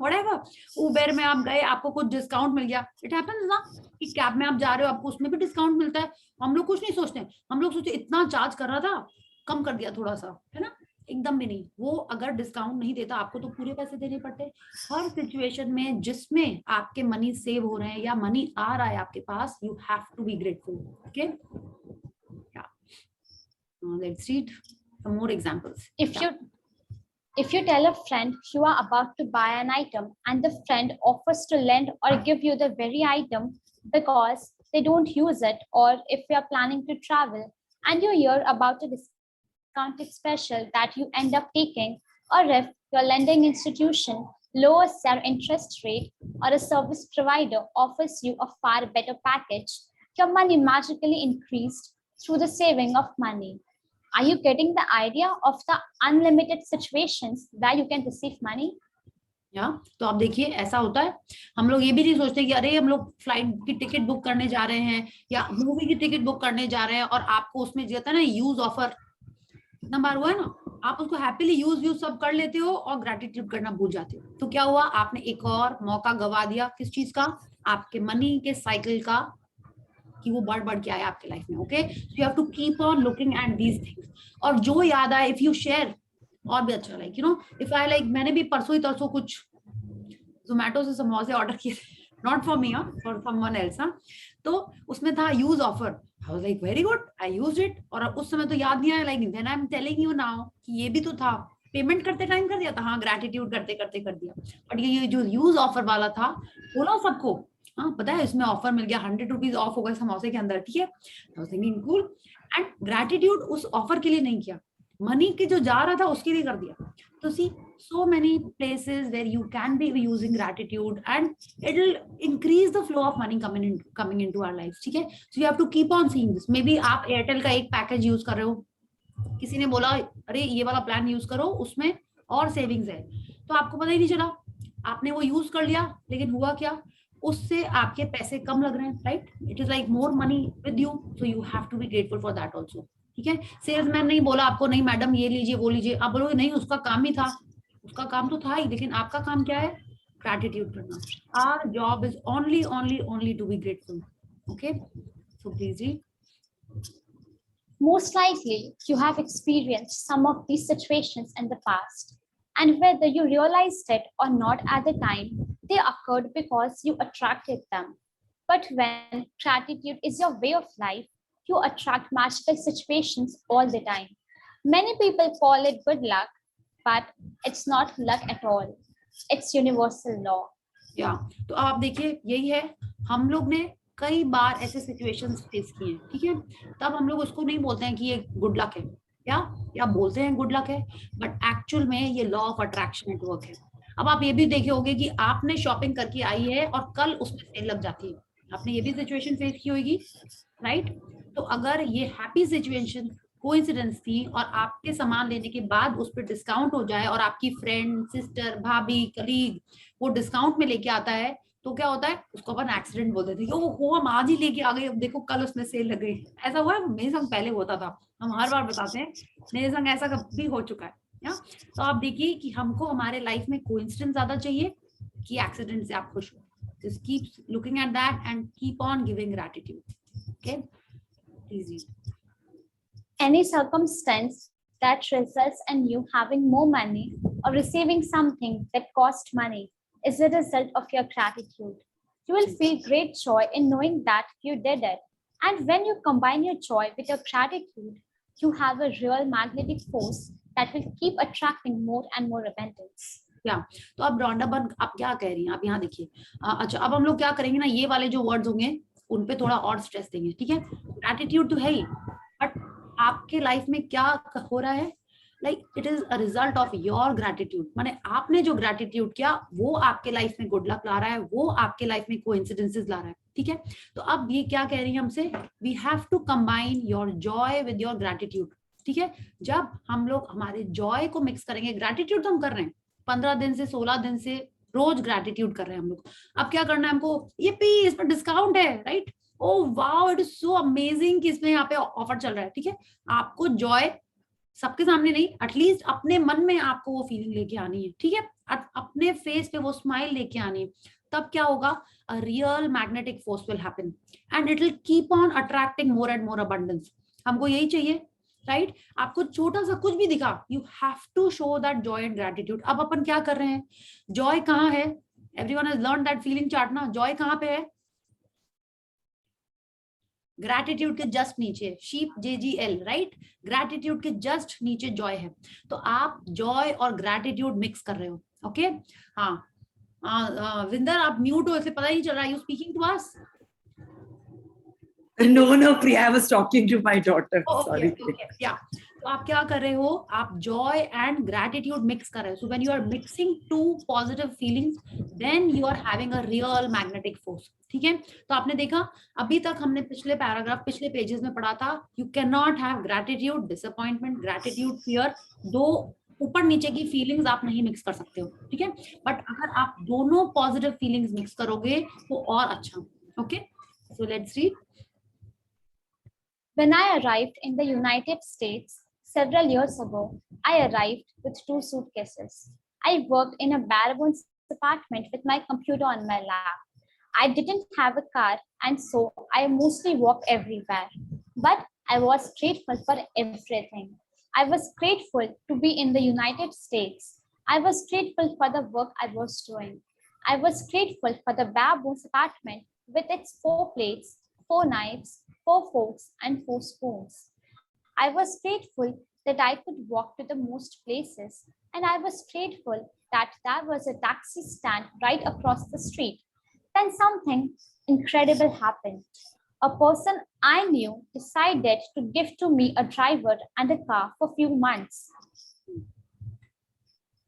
व्हाटएवर। उबेर में आप गए, आपको कुछ डिस्काउंट मिल गया, इट हैपेंस ना, कि कैब में आप जा रहे हो आपको उसमें भी डिस्काउंट मिलता है। हम लोग कुछ नहीं सोचते, हम लोग सोचते इतना चार्ज कर रहा था, कम कर दिया थोड़ा सा, है ना, एकदम भी नहीं। वो अगर डिस्काउंट नहीं देता आपको तो पूरे पैसे देने पड़ते। हर सिचुएशन में जिसमें आपके मनी सेव हो रहे हैं या मनी आ रहा है आपके पास, you have to be grateful, okay. Let's read some more examples. If you tell a friend you are about to buy an item and the friend offers to lend or give you the very item because they don't use it, or if you are planning to travel and you hear about a discounted special that you end up taking, or if your lending institution lowers their interest rate or a service provider offers you a far better package, your money magically increased through the saving of money. Are you getting the idea of the unlimited situations where you can receive money? या तो आप देखिए ऐसा होता है, हम लोग ये भी नहीं सोचते कि अरे हम लोग फ्लाइट की टिकट बुक करने जा रहे हैं या मूवी की टिकट बुक करने जा रहे हैं और आपको उसमें जो है ना यूज ऑफर इतना बार हुआ है ना, आप उसको हैप्पीली यूज सब कर लेते हो और ग्रेटिट्यूड करना भूल जाते हो। तो क्या हुआ, आपने एक और मौका गवा दिया, किस चीज का, आपके मनी के साइकिल का, कि वो बढ़ के आया आपके लाइफ में। Okay, so you have to keep on looking at these things. और जो याद आए इफ यू शेयर, और भी अच्छा, like you know if I like, मैंने भी परसों ही तरसों कुछ जोमेटो से समोसे ऑर्डर किए, not for me, for someone else. तो उसमें था use offer, I was like very good, I used it. और उस समय तो याद नहीं आया, like then I am telling you now कि ये भी तो था, पेमेंट करते टाइम कर दिया था, हाँ ग्रेटिट्यूड करते करते कर दिया। बट ये जो यूज ऑफर वाला था, बोला सबको, हाँ पता है इसमें ऑफर मिल गया, 100 रुपीज ऑफ हो गए समोसे के अंदर, ठीक है। I was thinking cool, and gratitude उस ऑफर के लिए नहीं किया, मनी के जो जा रहा था उसके लिए कर दिया। तो सी, so many places where you can be using gratitude and it will increase the flow of money coming into our lives, ठीक है। so you have to keep on seeing this। maybe आप एयरटेल का एक package use कर रहे हो, किसी ने बोला अरे ये वाला प्लान यूज करो उसमें और सेविंग्स है, तो आपको पता ही नहीं चला, आपने वो यूज कर लिया, लेकिन हुआ क्या, उससे आपके पैसे कम लग रहे हैं, right. It is like more money with you, so you have to be grateful for that also, ठीक है। सेल्समैन नहीं बोला आपको नहीं मैडम ये लीजिए वो लीजिए, आप बोलोगे नहीं उसका काम ही था, उसका काम तो था ही, लेकिन आपका काम क्या है, ग्रेटिट्यूड करना। Our job is only to be grateful, okay. So please read. Most likely, you have experienced some of these situations in the past, and whether you realized it or not at the time, they occurred because you attracted them. But when gratitude is your way of life, you attract magical situations all the time. Many people call it good luck, but it's not luck at all. It's universal law. या तो आप देखिए यही है, हम लोग ने कई बार ऐसे सिचुएशंस फेस किए हैं, ठीक है। तब हम लोग उसको नहीं बोलते हैं कि ये गुड लक है, या बोलते हैं गुड लक है, बट एक्चुअल में ये law of attraction at work है। अब आप ये भी देखे होंगे कि आपने शॉपिंग करके आई है और कल उसमें सेल लग जाती है, आपने ये भी सिचुएशन फेस की होगी, राइट। तो अगर ये हैप्पी सिचुएशन कोइंसिडेंस थी और आपके सामान लेने के बाद उस पर डिस्काउंट हो जाए और आपकी फ्रेंड, सिस्टर, भाभी, कलीग वो डिस्काउंट में लेके आता है, तो क्या होता है, उसको अपन एक्सीडेंट बोल देते हैं, वो हम आज ही लेके आ गए, अब देखो कल उसमें सेल लग गई। ऐसा हुआ है, मेरे संग पहले होता था, हम हर बार बताते हैं, मेरे संग ऐसा कभी हो चुका है। तो आप देखिए कि हमको हमारे लाइफ में कोइंसिडेंस ज्यादा चाहिए कि एक्सीडेंट से आप खुश हो। Just keep looking at that and keep on giving gratitude, okay. Please read. Any circumstance that results in you having more money or receiving something that cost money is a result of your gratitude. You will feel great joy in knowing that you did it. And when you combine your joy with your gratitude, you have a real magnetic force that will keep attracting more and more abundance. तो अब रॉन्डाबन आप क्या कह रही हैं, आप यहाँ देखिए। अच्छा, अब हम लोग क्या करेंगे ना, ये वाले जो वर्ड्स होंगे उन पे थोड़ा और स्ट्रेस देंगे, ठीक है। ग्रैटिट्यूड तो है ही, बट आपके लाइफ में क्या हो रहा है, like it is a result of your gratitude, माने आपने जो ग्रैटिट्यूड किया वो आपके लाइफ में गुड लक ला रहा है, वो आपके लाइफ में कोइंसिडेंसेस ला रहा है, ठीक है। तो अब ये क्या कह रही है हमसे, we have to combine your joy with your gratitude, ठीक है। जब हम लोग हमारे जॉय को मिक्स करेंगे, ग्रैटिट्यूड तो हम कर रहे हैं 15 दिन से 16 दिन से रोज ग्रैटिट्यूड कर रहे हैं हम लोग, अब क्या करना है हमको, ये पी इस पर डिस्काउंट है, right, oh wow it is so amazing कि इसमें यहाँ पे ऑफर चल रहा है, ठीक है। आपको जॉय सबके सामने नहीं, एटलीस्ट अपने मन में आपको वो फीलिंग लेके आनी है, ठीक है। अपने फेस पे वो स्माइल लेके आनी है, तब क्या होगा, अ real magnetic force will happen and it will keep on attracting more and more abundance. हमको यही चाहिए, राइट। आपको छोटा सा कुछ भी दिखा, you have to show that joy and gratitude. अब अपन क्या कर रहे हैं, जॉय कहाँ है, everyone has learned that feeling chart ना, जॉय कहाँ पे है, ग्रैटिट्यूड के जस्ट नीचे, शीप JGL, राइट, ग्रैटिट्यूड के जस्ट नीचे जॉय है। तो आप जॉय और ग्रैटिट्यूड मिक्स कर रहे हो, ओके। हाँ विंदर आप म्यूट हो, इसे पता ही नहीं चल रहा, you speaking to us? No, Priya, I was talking to my daughter. Sorry. Okay, yeah. तो आप क्या कर रहे हो, आप जॉय एंड ग्रैटिट्यूड मिक्स कर रहे हो। So when you are mixing two positive feelings, then you are having a real magnetic force, ठीक है। तो आपने देखा, अभी तक हमने पिछले पैराग्राफ, पिछले पेजेस में पढ़ा था, you can not have gratitude disappointment, gratitude fear, दो ऊपर नीचे की फीलिंग्स आप नहीं मिक्स कर सकते हो, ठीक है, बट अगर आप दोनों पॉजिटिव फीलिंग्स मिक्स करोगे वो और अच्छा। Okay, so let's read. When I arrived in the United States several years ago, I arrived with 2 suitcases. I worked in a bare bones apartment with my computer on my lap. I didn't have a car, and so I mostly walked everywhere. But I was grateful for everything. I was grateful to be in the United States. I was grateful for the work I was doing. I was grateful for the bare bones apartment with its 4 plates, 4 knives, 4 forks, and 4 spoons. I was grateful that I could walk to the most places, and I was grateful that there was a taxi stand right across the street. Then something incredible happened. A person I knew decided to give to me a driver and a car for a few months.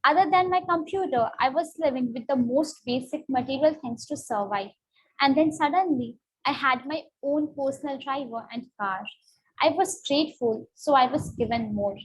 Other than my computer, I was living with the most basic material things to survive. And then suddenly, I had my own personal driver and car. I was grateful, so I was given more.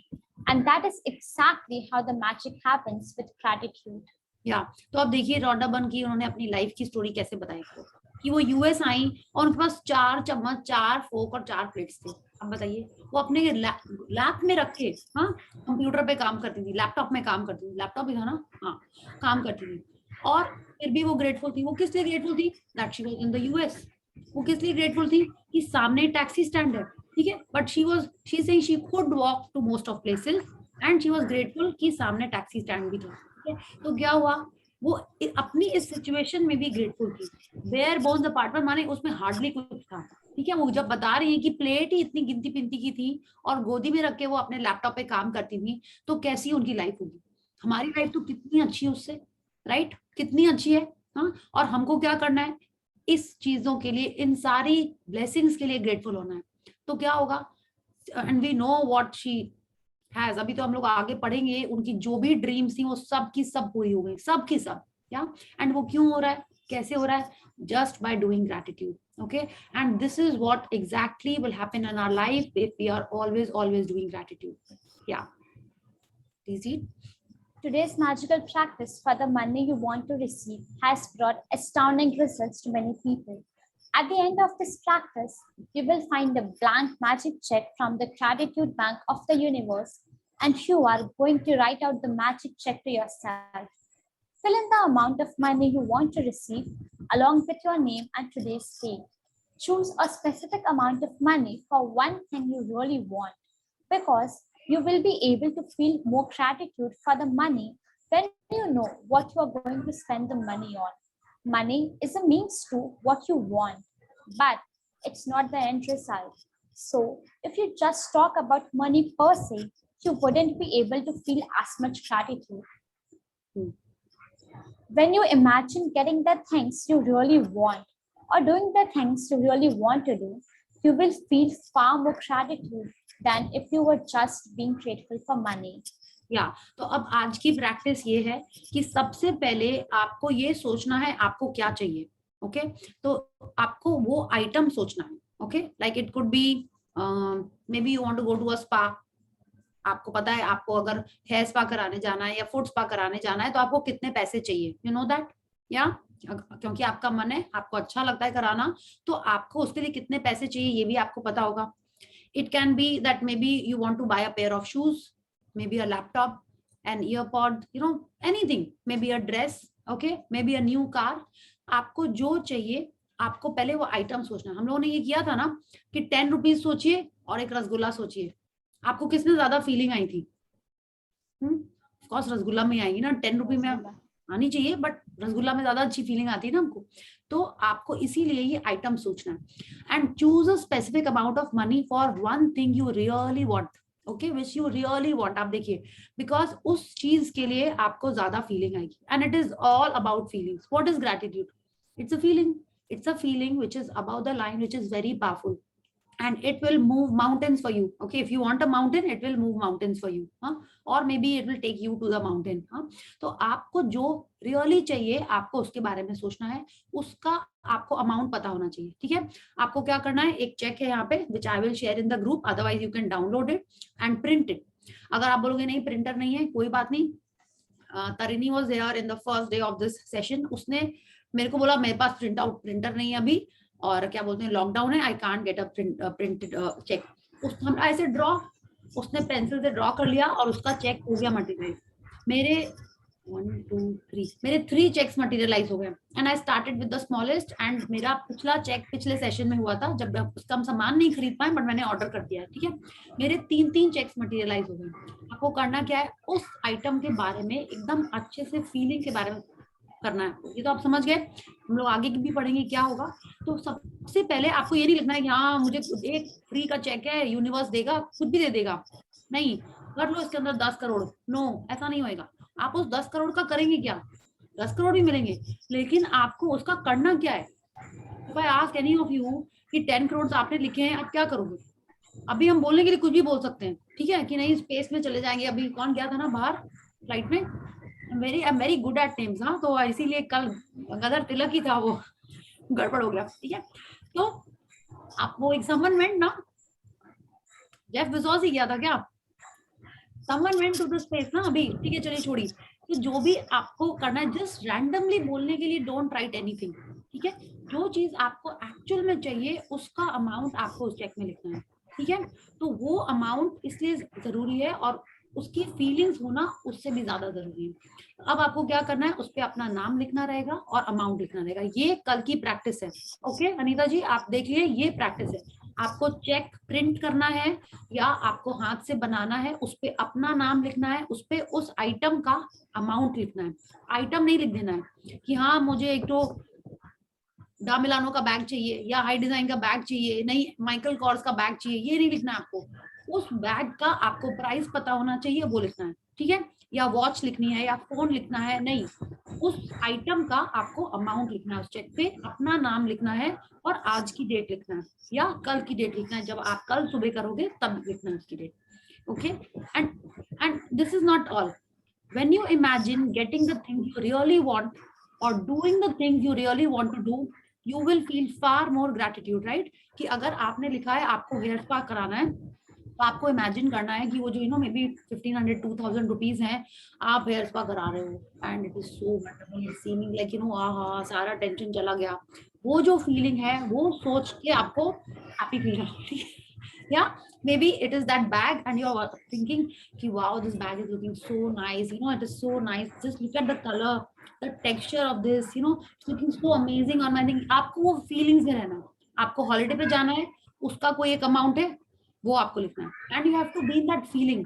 And that is exactly how the magic happens with gratitude. या तो अब देखिए Rhonda burn की उन्होंने अपनी life की story कैसे बताई आपको, कि वो यूएस आई और उनके पास 4 चम्मच, 4 फोक और 4 प्लेट्स थे। अब बताइए, वो अपने लैप में रख के, हाँ, कंप्यूटर पे काम करती थी, लैपटॉप में काम करती थी, लैपटॉप ही था ना, हाँ, काम करती थी, और फिर भी वो ग्रेटफुल थी। वो किस लिए ग्रेटफुल थी? That she was in the US. वो किस लिए ग्रेटफुल थी? कि सामने टैक्सी स्टैंड है, ठीक है, but she saying she could walk to most of places and she was grateful कि सामने टैक्सी स्टैंड भी था, ठीक है। तो क्या हुआ, वो अपनी इस सिचुएशन में भी ग्रेटफुल थी। बेयर बोन्स अपार्टमेंट माने उसमें हार्डली कुछ था, ठीक है। वो जब बता रही है कि प्लेट ही इतनी गिनती पिनती की थी और गोदी में रख के वो अपने लैपटॉप पे काम करती थी, तो कैसी उनकी लाइफ होगी। हमारी लाइफ तो कितनी अच्छी है उससे, राइट, कितनी अच्छी है, हाँ। और हमको क्या करना है, इस चीजों के लिए, इन सारी ब्लेसिंग्स के लिए ग्रेटफुल होना है। तो क्या होगा, and we know what she has. अभी तो हम लोग आगे पढ़ेंगे, उनकी जो भी ड्रीम्स थी वो सब की सब पूरी हो गई, सब की सब, या। एंड वो क्यों हो रहा है, कैसे हो रहा है? Just by doing gratitude, okay, and this is what exactly will happen in our life if we are always doing gratitude. Yeah, easy. Today's magical practice for the money you want to receive has brought astounding results to many people. At the end of this practice, you will find a blank magic check from the gratitude bank of the universe, and you are going to write out the magic check to yourself. Fill in the amount of money you want to receive along with your name and today's date. Choose a specific amount of money for one thing you really want, because you will be able to feel more gratitude for the money when you know what you are going to spend the money on. Money is a means to what you want, but it's not the end result. So if you just talk about money per se, you wouldn't be able to feel as much gratitude. When you imagine getting the things you really want or doing the things you really want to do, you will feel far more gratitude than if you were just being grateful for money. या तो अब आज की practice ये है कि सबसे पहले आपको ये सोचना है आपको क्या चाहिए, ओके। तो आपको वो आइटम सोचना है, okay. Like it could be maybe you want to go to a spa. आपको पता है आपको अगर हेयर स्पा कराने जाना है या फुट स्पा कराने जाना है तो आपको कितने पैसे चाहिए, यू नो दैट, या क्योंकि आपका मन है, आपको अच्छा लगता है कराना, तो आपको उसके लिए कितने पैसे चाहिए ये भी आपको पता होगा। It can be that maybe you want to buy a pair of shoes, maybe a laptop, an earpod, you know, anything, maybe a dress, okay, maybe a new car. आपको जो चाहिए आपको पहले वो आइटम सोचना। हम लोगों ने ये किया था ना कि 10 रुपीज सोचिए और एक रसगुल्ला सोचिए, आपको किसमें ज्यादा फीलिंग आई थी? ऑफ कोर्स रसगुल्ला में आएगी ना, 10 रुपए में आनी चाहिए, बट रसगुल्ला में ज्यादा अच्छी फीलिंग आती है ना हमको। तो आपको इसीलिए ये आइटम सोचना है and choose a specific amount of money for one thing you really want, okay, which you really want. आप देखिए, बिकॉज उस चीज के लिए आपको ज्यादा फीलिंग आएगी and it is all about feelings. What is gratitude? It's a feeling, it's a feeling which is above the line, which is very powerful, and it will move mountains for you, okay. If you want a mountain, it will move mountains for you, or maybe it will take you to the mountain, तो आपको जो really चाहिए आपको उसके बारे में सोचना है, उसका आपको अमाउंट पता होना चाहिए, ठीक है। आपको क्या करना है, एक चेक है यहाँ पे which I will share in the group, otherwise you can download it and print it, अगर आप बोलोगे नहीं प्रिंटर नहीं है, कोई बात नहीं, Tarini was there in the first day of this session, उसने मेरे को बोला मेरे पास प्रिंटर नहीं है अभी, और क्या बोलते हैं लॉकडाउन है, I can't get a printed cheque. हम ऐसे ड्रॉ, उसने पेंसिल से ड्रॉ कर लिया और उसका चेक हो गया मटेरियलाइज। मेरे 1 2 3 मेरे 3 चेक्स मटेरियलाइज हो गए and I started with the smallest. And मेरा पिछला चेक पिछले सेशन में हुआ था जब उसका हम सामान नहीं खरीद पाए, बट मैंने ऑर्डर कर दिया है, ठीक है। मेरे 3 चेक्स मटेरियलाइज हो गए। आपको करना क्या है, उस आइटम के बारे में एकदम अच्छे से फीलिंग के बारे में करना है। ये तो आप समझ गए, हम लोग आगे भी पढ़ेंगे क्या होगा। तो सबसे पहले आपको ये नहीं लिखना है कि हाँ मुझे एक फ्री का चेक है, यूनिवर्स देगा, खुद भी दे देगा, नहीं, कर लो इसके अंदर 10 करोड़। नो, ऐसा नहीं होएगा। आप उस 10 करोड़ का करेंगे क्या, 10 करोड़ भी मिलेंगे, लेकिन आपको उसका करना क्या है। If I ask any of you कि 10 करोड़ आपने लिखे हैं, आप क्या करोगे। अभी हम बोलने के लिए कुछ भी बोल सकते हैं, ठीक है, कि नहीं स्पेस में चले जाएंगे। अभी कौन गया था ना बाहर फ्लाइट में, I am very good at names, हाँ, तो इसीलिए कल गदर तिलक ही था, वो गड़बड़ हो गया, ठीक है। तो आप वो एक समवन वेंट ना, जेफ बेजोस ही गया था क्या, someone went to the space ना अभी, ठीक है, चलिए छोड़ी। तो जो भी आपको करना है, जस्ट रैंडमली बोलने के लिए डोंट राइट एनीथिंग, ठीक है। जो चीज आपको एक्चुअल में चाहिए उसका अमाउंट आपको उस चेक में लिखना है, ठीक है। तो वो अमाउंट इसलिए जरूरी है और उसकी फीलिंग्स होना उससे भी ज्यादा जरूरी है। अब आपको क्या करना है, उस पर अपना नाम लिखना रहेगा और अमाउंट लिखना रहेगा। ये कल की प्रैक्टिस है, ओके अनीता जी, आप देखिए ये प्रैक्टिस है। आपको चेक प्रिंट करना है या आपको हाथ से बनाना है, उस पे अपना नाम लिखना है, उस पे उस आइटम का अमाउंट लिखना है। आइटम नहीं लिख देना है कि हाँ मुझे एक तो डा मिलानो का बैग चाहिए या हाई डिजाइन का बैग चाहिए, नहीं माइकल कॉर्स का बैग चाहिए, ये नहीं लिखना है आपको। उस बैग का आपको प्राइस पता होना चाहिए, वो लिखना है, ठीक है। या वॉच लिखनी है या फोन लिखना है, नहीं, उस आइटम का आपको अमाउंट लिखना है, उस चेक पे अपना नाम लिखना है और आज की डेट लिखना है या कल की डेट लिखना है। जब आप कल सुबह करोगे तब लिखना है उसकी date, okay. And this is not all. when you imagine getting the things you really want or doing the things you really want to do, you will feel far more gratitude, right? कि अगर आपने लिखा है आपको hair spa कराना है, तो आपको इमेजिन करना है कि वो जो मे बी 1500 2000 रुपीज हैं, आप हेयर स्पा करा रहे हो and it is so wonderful, seeming like aha सारा टेंशन चला गया। वो जो फीलिंग है वो सोच के आपको हैप्पी फील होती है। Yeah, maybe it is that bag and you're thinking ki, wow, this bag is looking so nice, it is so nice, just look at the color, the texture of this, it's looking so amazing on my thing। आपको वो feelings में रहना है। आपको holiday पे जाना है, उसका कोई एक amount है, वो आपको लिखना है, and you have to be in that feeling,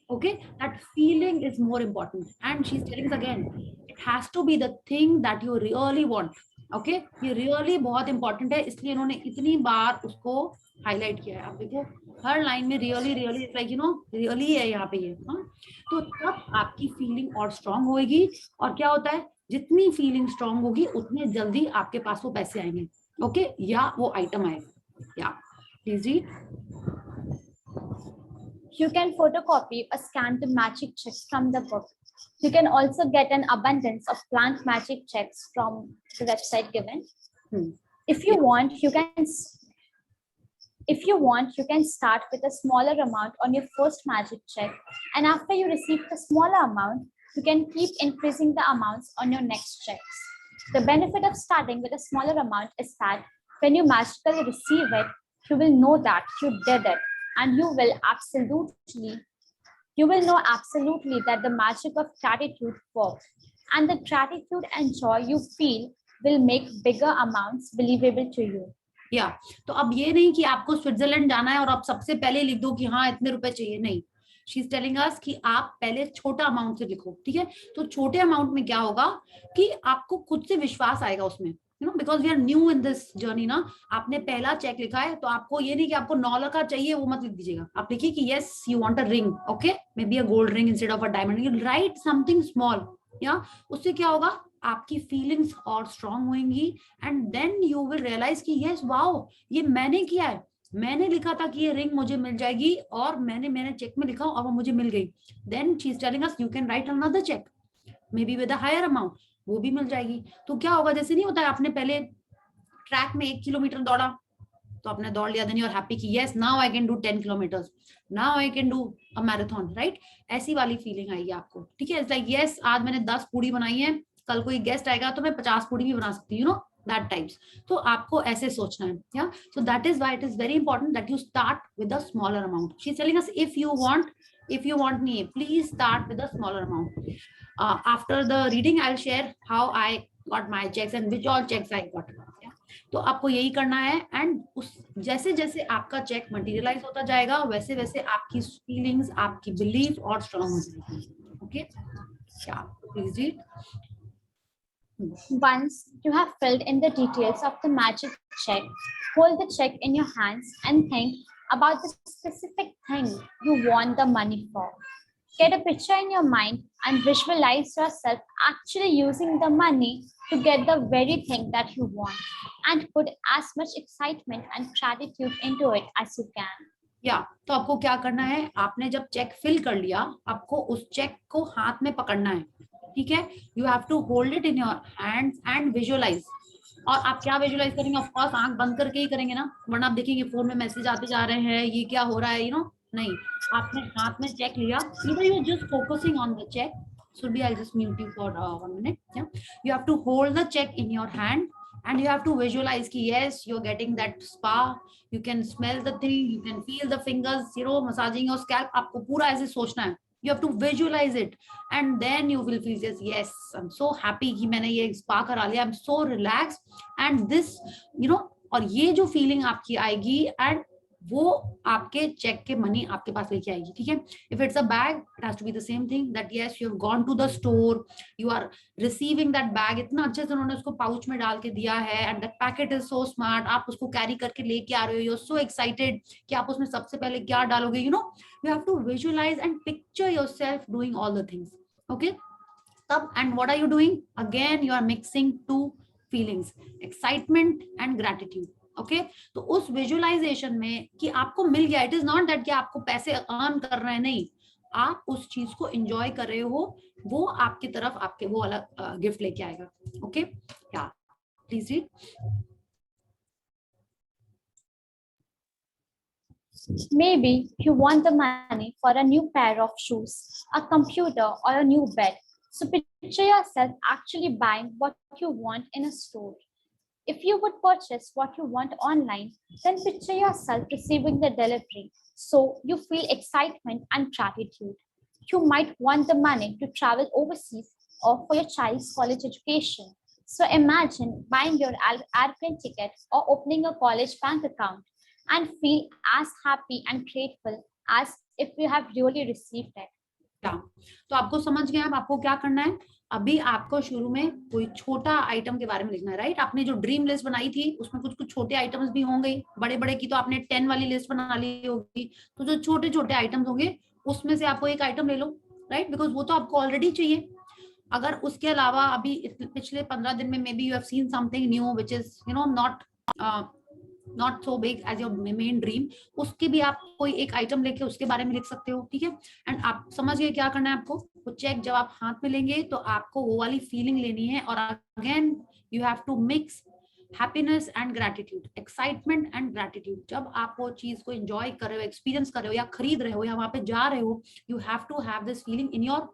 okay? That feeling is more important, and she's telling us again, it has to be the thing that you really want, okay? ये really बहुत important है, इसलिए इन्होंने इतनी बार उसको highlight किया है। आप देखो हर लाइन में रियली रियली लाइक रियली है यहाँ पे ये, हाँ। तो तब आपकी फीलिंग और स्ट्रांग होगी, और क्या होता है, जितनी फीलिंग स्ट्रांग होगी उतने जल्दी आपके पास वो पैसे आएंगे, ओके, या वो आइटम आएगा। या please read. You can photocopy or scan the magic checks from the book. You can also get an abundance of blank magic checks from the website given. If you want, you can start with a smaller amount on your first magic check, and after you receive the smaller amount, you can keep increasing the amounts on your next checks. The benefit of starting with a smaller amount is that when you magically receive it, you will know that you did it, and you will know absolutely that the magic of gratitude works, and the gratitude and joy you feel will make bigger amounts believable to you. या तो अब ये नहीं कि आपको Switzerland जाना है और आप सबसे पहले लिख दो कि हाँ इतने रुपए चाहिए, नहीं। शी इज टेलिंग अस कि आप पहले छोटा अमाउंट से लिखो, ठीक है। तो छोटे अमाउंट में क्या होगा कि आपको खुद से विश्वास आएगा उसमें, because we are new in this journey ना। आपने पहला चेक लिखा है तो आपको ये नहीं कि आपको 9 लाख चाहिए, वो मत लिख दीजिएगा। आप लिखिए कि yes you want a ring, okay, maybe a gold ring instead of a diamond, you write something small, या उससे क्या होगा, आपकी फीलिंग्स और स्ट्रांग होंगी, and then you will realise कि यस वाओ ये मैंने किया है, मैंने लिखा था कि ये रिंग मुझे मिल जाएगी और मैंने चेक में लिखा और वो मुझे मिल गई। Then she is telling us you can write another cheque maybe with a higher amount, वो भी मिल जाएगी। तो क्या होगा, जैसे नहीं होता है आपने पहले ट्रैक में 1 किलोमीटर दौड़ा, तो आपने दौड़ लिया, देन यू आर हैप्पी कि yes now I can do 10 kilometres, now I can do a marathon, right? ऐसी वाली फीलिंग आएगी आपको, ठीक है? इट्स लाइक यस आज मैंने 10 पूड़ी बनाई है, कल कोई गेस्ट आएगा तो मैं 50 पूड़ी भी बना सकती हूँ, यू नो दैट टाइप्स। तो आपको ऐसे सोचना है, या so that is why it is very important that you start with a smaller amount. She is telling us if you want me, please start with a smaller amount. After the reading I'll share how I got my checks and which all checks I got. तो आपको यही करना है, and उस जैसे जैसे आपका check materialise होता जाएगा वैसे वैसे आपकी फीलिंग्स, आपकी बिलीफ और स्ट्रांग हो जाएगी। ओके, क्या please read. Once you have filled in the details of the magic check, hold the check in your hands and think about the specific thing you want the money for. Get a picture in your mind and visualize yourself actually using the money to get the very thing that you want, and put as much excitement and gratitude into it as you can. तो आपको क्या करना है, आपने जब check fill कर लिया, आपको उस चेक को हाथ में पकड़ना है, ठीक है? You have to hold it in your hands and visualise. और आप क्या विजुअलाइज करेंगे? ऑफ कोर्स आंख बंद करके ही करेंगे ना, वरना आप देखेंगे फोन में मैसेज आते जा रहे हैं, ये क्या हो रहा है, यू नो। नहीं, आपने हाथ में चेक लिया, either you are just focusing on the check. Surbi, I'll just mute you for 1 minute. Yeah, you have to hold the check in your hand and you have to visualize ki yes, you're getting that spa. You can smell the thing, you can feel the fingers, you know, massaging your scalp. आपको पूरा ऐसे सोचना है. You have to visualize it, and then you will feel yes, I'm so happy कि मैंने ये spa करा लिया. I'm so relaxed, and this, you know, और ये जो feeling आपकी आएगी, and वो आपके चेक के मनी आपके पास लेके आएगी, ठीक है? If it's a bag, it has to be the same thing that yes you have gone to the store, you are receiving that bag, इतना अच्छे से उन्होंने उसको पाउच में डाल के दिया है, and that packet is so smart, आप उसको कैरी करके लेके आ रहे हो, यू आर सो एक्साइटेड कि आप उसमें सबसे पहले क्या डालोगे, you know. You have to visualise and picture yourself doing all the things, okay? तब and what are you doing? Again you are mixing two feelings, excitement and gratitude, okay? तो उस विजुअलाइजेशन में कि आपको मिल गया, इट इज नॉट दैट कि आपको पैसे अर्न कर रहे हैं, नहीं, आप उस चीज को एंजॉय कर रहे हो, वो आपकी तरफ आपके वो वाला गिफ्ट लेके आएगा, ओके? या please read. Maybe you want the money for a new pair of shoes, a computer, or a new bed. So picture yourself actually buying what you want in a store. If you would purchase what you want online, then picture yourself receiving the delivery, so you feel excitement and gratitude. You might want the money to travel overseas or for your child's college education. So imagine buying your airplane ticket or opening a college bank account and feel as happy and grateful as if you have really received it. तो आपको समझ गया अब आपको क्या करना है? अभी आपको शुरू में कोई छोटा आइटम के बारे में लिखना है, राइट? आपने जो ड्रीम लिस्ट बनाई थी उसमें कुछ कुछ छोटे आइटम्स भी होंगे, बड़े बड़े की तो आपने 10 वाली लिस्ट बना ली होगी, तो जो छोटे छोटे आइटम्स होंगे उसमें से आपको एक आइटम ले लो, राइट? बिकॉज वो तो आपको ऑलरेडी चाहिए। अगर उसके अलावा अभी पिछले 15 दिन में maybe you have seen something new which is you know not so big as your main dream, उसके भी आप कोई एक आइटम लेके उसके बारे में लिख सकते हो, ठीक है? एंड आप समझ गए क्या करना है आपको? वो चेक जब आप हाथ में लेंगे तो आपको वो वाली फीलिंग लेनी है, और again you have to mix happiness and gratitude, excitement and gratitude. जब आप वो चीज को एंजॉय कर रहे हो, एक्सपीरियंस कर रहे हो, या खरीद रहे हो, या वहां पे जा रहे हो, you have to have this feeling in your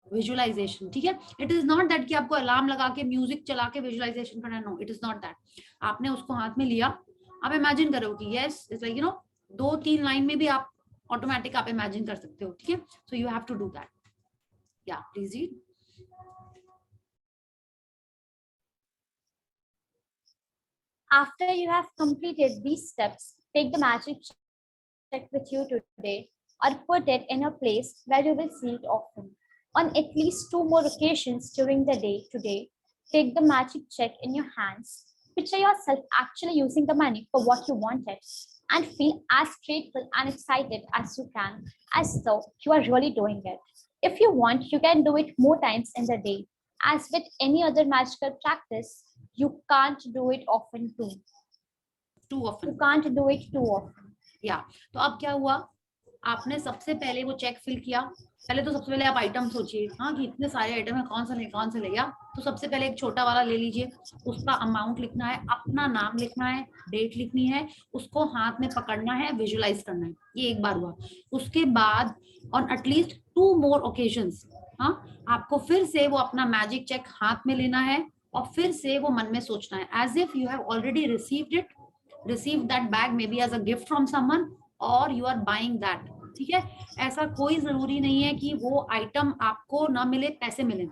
visualisation, ठीक है? इट इज नॉट दैट कि आपको अलार्म लगा के म्यूजिक चला के विजुअलाइजेशन करना है, no, it is not that. आपने उसको हाथ में लिया, आप इमेजिन करो कि yes it's like you know 2-3 line में भी आप ऑटोमेटिक आप इमेजिन कर सकते हो, ठीक है? So you have to do that. या please read. After you have completed these steps, take the magic check with you today, or put it in a place where you will see it often. On at least 2 more occasions during the day today, take the magic check in your hands. Picture yourself actually using the money for what you wanted, and feel as grateful and excited as you can, as though you are really doing it. If you want, you can do it more times in the day. As with any other magical practice, you can't do it often too. Too often. You can't do it too often. या तो अब क्या हुआ? आपने सबसे पहले वो check fill किया, पहले तो सबसे पहले आप आइटम सोचिए, हाँ कि इतने सारे आइटम है, कौन सा ले गया, तो सबसे पहले एक छोटा वाला ले लीजिए, उसका अमाउंट लिखना है, अपना नाम लिखना है, डेट लिखनी है, उसको हाथ में पकड़ना है, विजुअलाइज करना है, ये एक बार हुआ। उसके बाद ऑन एटलीस्ट 2 मोर ओकेजन्स, हाँ आपको फिर से वो अपना मैजिक चेक हाथ में लेना है और फिर से वो मन में सोचना है as if you have already received that bag, maybe as a gift from someone और यू आर बाइंग दैट, ठीक है। ऐसा कोई जरूरी नहीं है कि वो आइटम आपको ना मिले, पैसे मिले,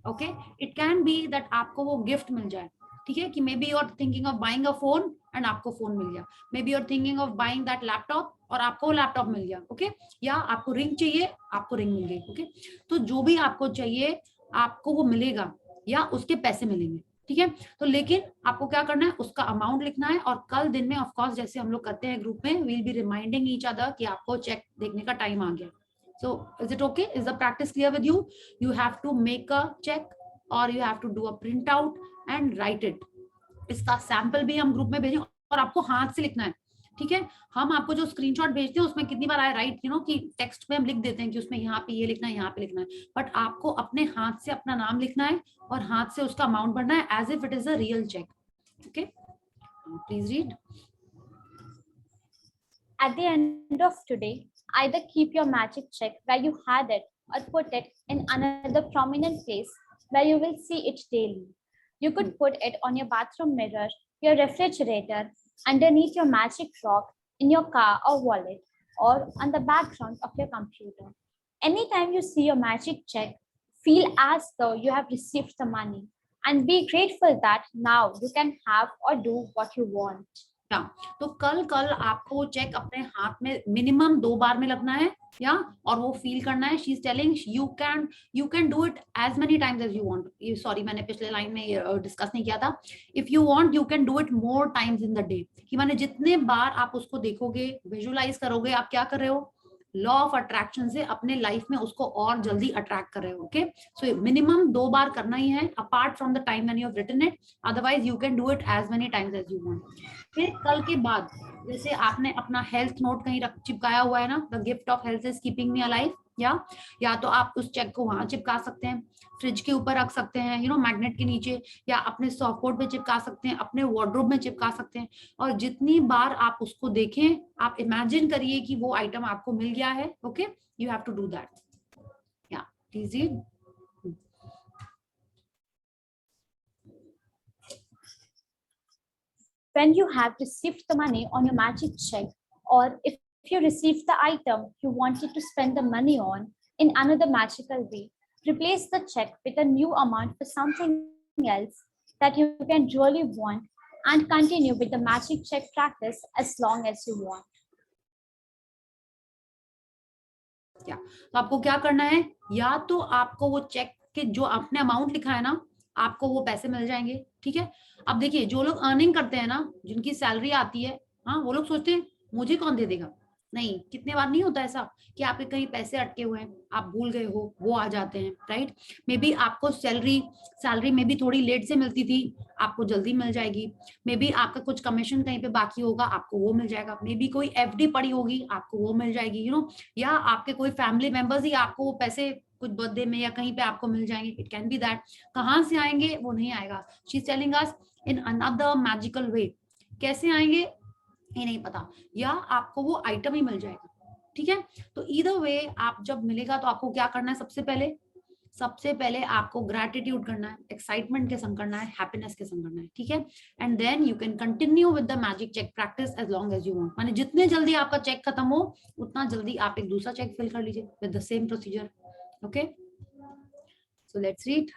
okay. It can be that आपको वो गिफ्ट मिल जाए, ठीक है, कि maybe you are thinking of buying a phone and आपको फोन मिल गया, maybe you are thinking of buying that laptop और आपको लैपटॉप मिल गया, ओके। या आपको रिंग चाहिए, आपको रिंग मिल गई, ओके। तो जो भी आपको चाहिए आपको वो मिलेगा या उसके पैसे मिलेंगे, ठीक है। तो लेकिन आपको क्या करना है, उसका अमाउंट लिखना है और कल दिन में ऑफ कोर्स जैसे हम लोग करते हैं ग्रुप में, we'll be reminding each other कि आपको चेक देखने का टाइम आ गया। So is it okay? Is the practice clear with you? You have to make a check or you have to do a printout and write it. इसका sample भी हम group में भेजें और आपको हाथ से लिखना है, ठीक है। हम आपको जो स्क्रीनशॉट भेजते हैं उसमें कितनी बार आया राइट, यू नो कि टेक्स्ट में हम लिख देते हैं कि उसमें यहाँ पे ये लिखना है, यहाँ पे लिखना है, बट आपको अपने हाथ से अपना नाम लिखना है और हाथ से उसका अमाउंट भरना है as if it is a real cheque, okay. Please read. At the end of today, either keep your magic check where you had it or put it in another prominent place where you will see it daily. You could put it on your bathroom mirror, your refrigerator, underneath your magic rock, in your car or wallet, or on the background of your computer. Anytime you see your magic check, feel as though you have received the money and be grateful that now you can have or do what you want. तो कल आपको वो check अपने हाथ में minimum 2 बार में लगना है, या और वो फील करना है। She is telling you can do it as many times as you want. ये सॉरी मैंने पिछले लाइन में डिस्कस नहीं किया था। If you want you can do it more times in the day, कि माने जितने बार आप उसको देखोगे, विजुअलाइज करोगे, आप क्या कर रहे हो, लॉ ऑफ अट्रैक्शन से अपने लाइफ में उसको और जल्दी अट्रैक्ट कर रहे हो, ओके। सो मिनिमम 2 बार करना ही है apart from the time when you have written it, otherwise you can do it as many times as you want. फिर कल के बाद जैसे आपने अपना हेल्थ नोट कहीं चिपकाया हुआ है ना, the gift of health is keeping me alive, या तो आप उस चेक को वहां चिपका सकते हैं, फ्रिज के ऊपर रख सकते हैं, यू नो मैग्नेट के नीचे, या अपने सॉफ्टबोर्ड पे चिपका सकते हैं, अपने वार्डरोब में चिपका सकते हैं। और जितनी बार आप उसको देखें, आप इमेजिन करिए कि वो आइटम आपको मिल गया है, okay. You have to do that, या please read. When you have received the money on your magic check, or if you received the item you wanted to spend the money on in another magical way, replace the check with a new amount for something else that you can really want and continue with the magic check practice as long as you want. तो आपको क्या करना है, या तो आपको वो check के जो आपने अमाउंट लिखा है ना, आपको वो पैसे मिल जाएंगे, ठीक है। अब देखिए जो लोग अर्निंग करते हैं ना, जिनकी सैलरी आती है, हाँ वो लोग सोचते हैं मुझे कौन दे देगा। नहीं, कितने बार नहीं होता ऐसा कि आपके कहीं पैसे अटके हुए हैं, आप भूल गए हो, वो आ जाते हैं, राइट। मे बी आपको सैलरी में भी थोड़ी लेट से मिलती थी, आपको जल्दी मिल जाएगी। मे बी आपका कुछ कमीशन कहीं पे बाकी होगा, आपको वो मिल जाएगा। मे बी कोई एफडी पड़ी होगी, आपको वो मिल जाएगी, यू नो। या आपके कोई फैमिली मेंबर्स ही आपको वो पैसे कुछ बर्थडे में या कहीं पे आपको मिल जाएंगे। It can be that. कहाँ से आएंगे वो नहीं आएगा। She is telling us in another magical way. कैसे आएंगे ये नहीं पता, या आपको वो आइटम ही मिल जाएगा, ठीक है। तो ईदर वे आप जब मिलेगा तो आपको क्या करना है, सबसे पहले आपको ग्रैटिट्यूड करना है, एक्साइटमेंट के संग करना है, हैप्पीनेस के संग करना है, ठीक है। And then you can continue with the magic cheque practice as long as you want. माने जितने जल्दी आपका चेक खत्म हो उतना जल्दी आप एक दूसरा चेक फिल कर लीजिए with the same procedure, okay. So let's read.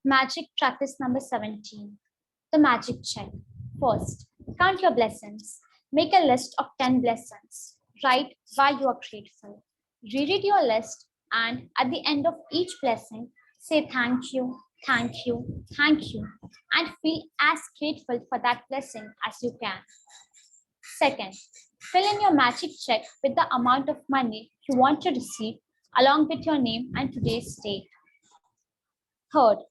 Magic practice number 17, the magic check. First, count your blessings. Make a list of 10 blessings. Write why you are grateful. Reread your list and at the end of each blessing, say thank you, thank you, thank you, and feel as grateful for that blessing as you can. Second, fill in your magic check with the amount of money you want to receive along with your name and today's date. Third,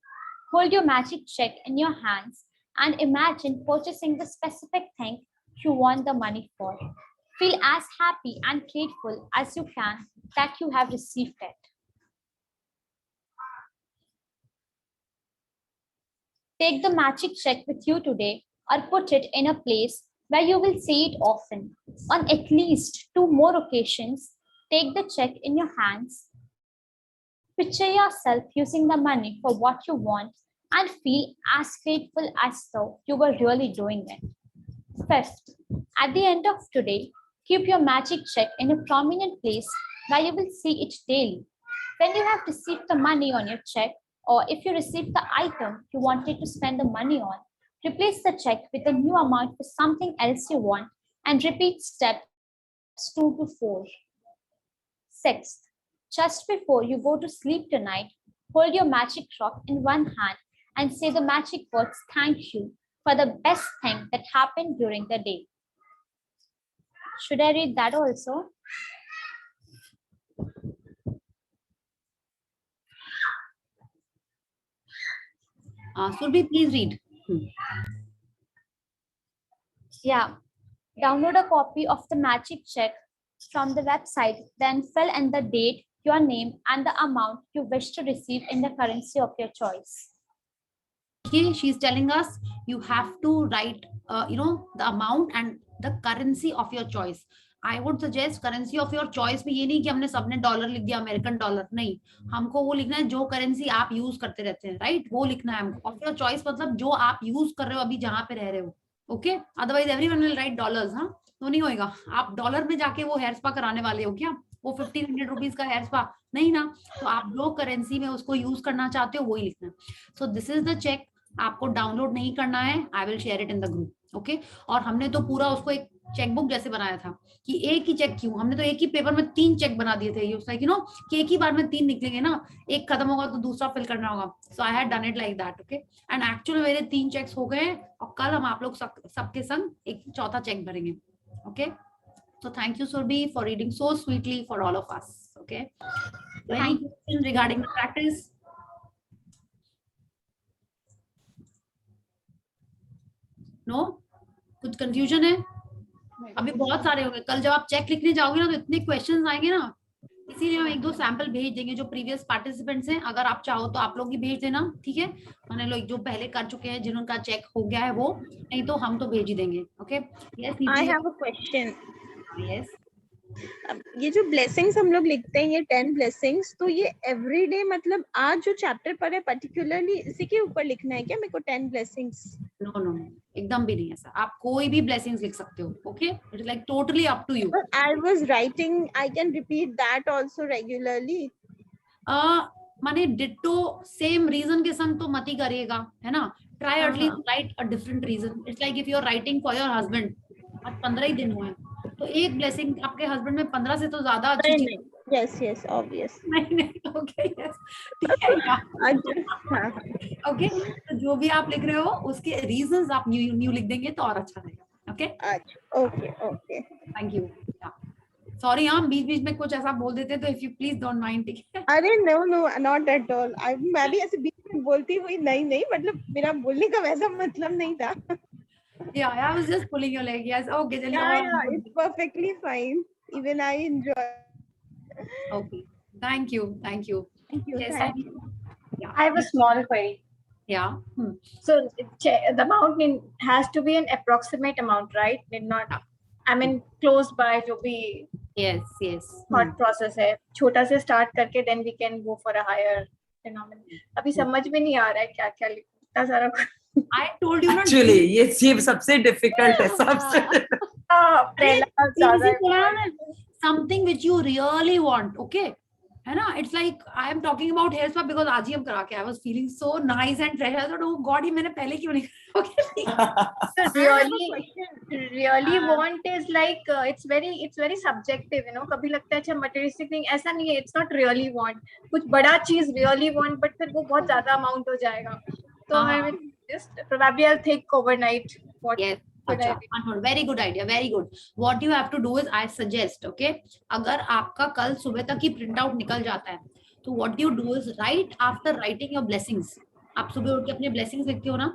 Hold your magic check in your hands and imagine purchasing the specific thing you want the money for. Feel as happy and grateful as you can that you have received it. Take the magic check with you today or put it in a place where you will see it often. On at least 2 more occasions, take the check in your hands. Picture yourself using the money for what you want and feel as grateful as though you were really doing it. Fifth, at the end of today, keep your magic check in a prominent place where you will see it daily. When you have received the money on your check, or if you received the item you wanted to spend the money on, replace the check with a new amount for something else you want and repeat steps 2 to 4. Sixth, just before you go to sleep tonight, hold your magic rock in one hand and say the magic words thank you for the best thing that happened during the day. Should I read that also? Surbhi, please read. Yeah. Download a copy of the magic check from the website, then fill in the date, your name, and the amount you wish to receive in the currency of your choice. Okay, she's telling us you have to write, the amount and the currency of your choice. I would suggest currency of your choice में ये नहीं कि हमने सबने dollar लिख दिया, American dollar नहीं, हमको वो लिखना है जो करेंसी आप यूज करते रहते हैं, राइट, वो लिखना है हमको. ऑफ योर चॉइस मतलब जो आप यूज कर रहे हो अभी जहां पे रह रहे हो. Okay, otherwise everyone will write dollars. हाँ, तो नहीं होएगा. आप डॉलर में जाके वो हेयर स्पा कराने वाले हो क्या? वो 1500 रुपीज का हेयर स्पा नहीं ना. तो आप जो करेंसी में उसको यूज करना चाहते हो वही लिखना है. So this is the cheque. आपको डाउनलोड नहीं करना है. I will share it in the group. Okay, और हमने तो पूरा उसको एक चेकबुक जैसे बनाया था कि एक ही चेक क्यों, हमने तो एक ही पेपर में 3 चेक बना दिए थे. कि एक ही बार में 3 निकलेंगे ना, एक खत्म होगा तो दूसरा फिल करना होगा. So I had done it like that. Okay, and actually मेरे 3 चेक्स हो गए और कल हम आप लोग सबके संग एक चौथा चेक भरेंगे. Okay, so thank you Surbhi for reading so sweetly for all of us. Okay, any question regarding the practice? No, कुछ कंफ्यूजन है? अभी बहुत सारे होंगे. कल जब आप चेक लिखने जाओगे ना तो इतने क्वेश्चंस आएंगे ना, इसीलिए हम 1-2 सैंपल भेज देंगे जो प्रीवियस पार्टिसिपेंट्स हैं. अगर आप चाहो तो आप लोग भी भेज देना, ठीक है. मैंने लोग जो पहले कर चुके हैं जिनका चेक हो गया है वो, नहीं तो हम तो भेज ही देंगे. Okay, yes, I have a question. Yes. अब ये जो ब्लेसिंग्स हम लोग लिखते हैं, ये 10 ब्लेसिंग्स, तो ये एवरीडे मतलब आज जो चैप्टर पर है पर्टिकुलरली इसी के ऊपर लिखना है क्या मेरे को 10 ब्लेसिंग्स? नो नो, एकदम भी नहीं ऐसा. आप कोई भी ब्लेसिंग्स लिख सकते हो. Okay, it is like totally up to you. I was writing, I can repeat that also regularly. माने डिट्टो सेम रीजन के संग तो मत ही करिएगा, है ना. Try at least write a different reason. It's like if you are writing for your husband, आज 15 ही दिन हुए हैं, तो एक ब्लेसिंग आपके हस्बैंड में 15 से तो ज्यादा अच्छी चीज. Yes, obvious. नहीं, ओके, यस, ठीक है. ओके, तो जो भी आप लिख रहे हो उसके रीजंस आप न्यू लिख देंगे तो और अच्छा रहेगा. Okay, okay, thank you. Sorry, हम बीच में कुछ ऐसा बोल देते तो if you please don't mind. ठीक है. अरे नो, नॉट एट ऑल. मैं भी ऐसे बीच में बोलती हुई नहीं, मतलब मेरा बोलने का वैसा मतलब नहीं था. Yeah, I was just pulling your leg. Yes, okay. Yeah, it's perfectly fine. Even I enjoy. Okay, thank you. Yes, Thank you. Yeah. I have a small query. Yeah. So the amount has to be an approximate amount, right? Not, I mean, close by जो भी Yes. thought process है. छोटा से start करके then we can go for a higher denominator. अभी समझ में नहीं आ रहा है क्या लिखूं, इतना सारा. I told you not. Actually, ये सबसे difficult है, सबसे. Something which you really want, okay? है ना. It's like I am talking about hair spa because आज ही हम करा के I was feeling so nice and fresh. I thought, oh God, ये मैंने पहले क्यों नहीं करा? Okay. really want is like it's very subjective, you know. कभी लगता है अच्छा materialistic thing, ऐसा नहीं है. It's not really want. कुछ बड़ा चीज really want, but फिर वो बहुत ज्यादा amount हो जाएगा. तो I will just probably I'll think overnight what. Yes. Very good idea. Very good. What you have to do is I suggest, okay, अगर आपका कल सुबह तक ही प्रिंट आउट निकल जाता है तो what you do is right after writing your blessings, आप सुबह उठ के अपने ब्लेसिंग्स लिखते हो ना,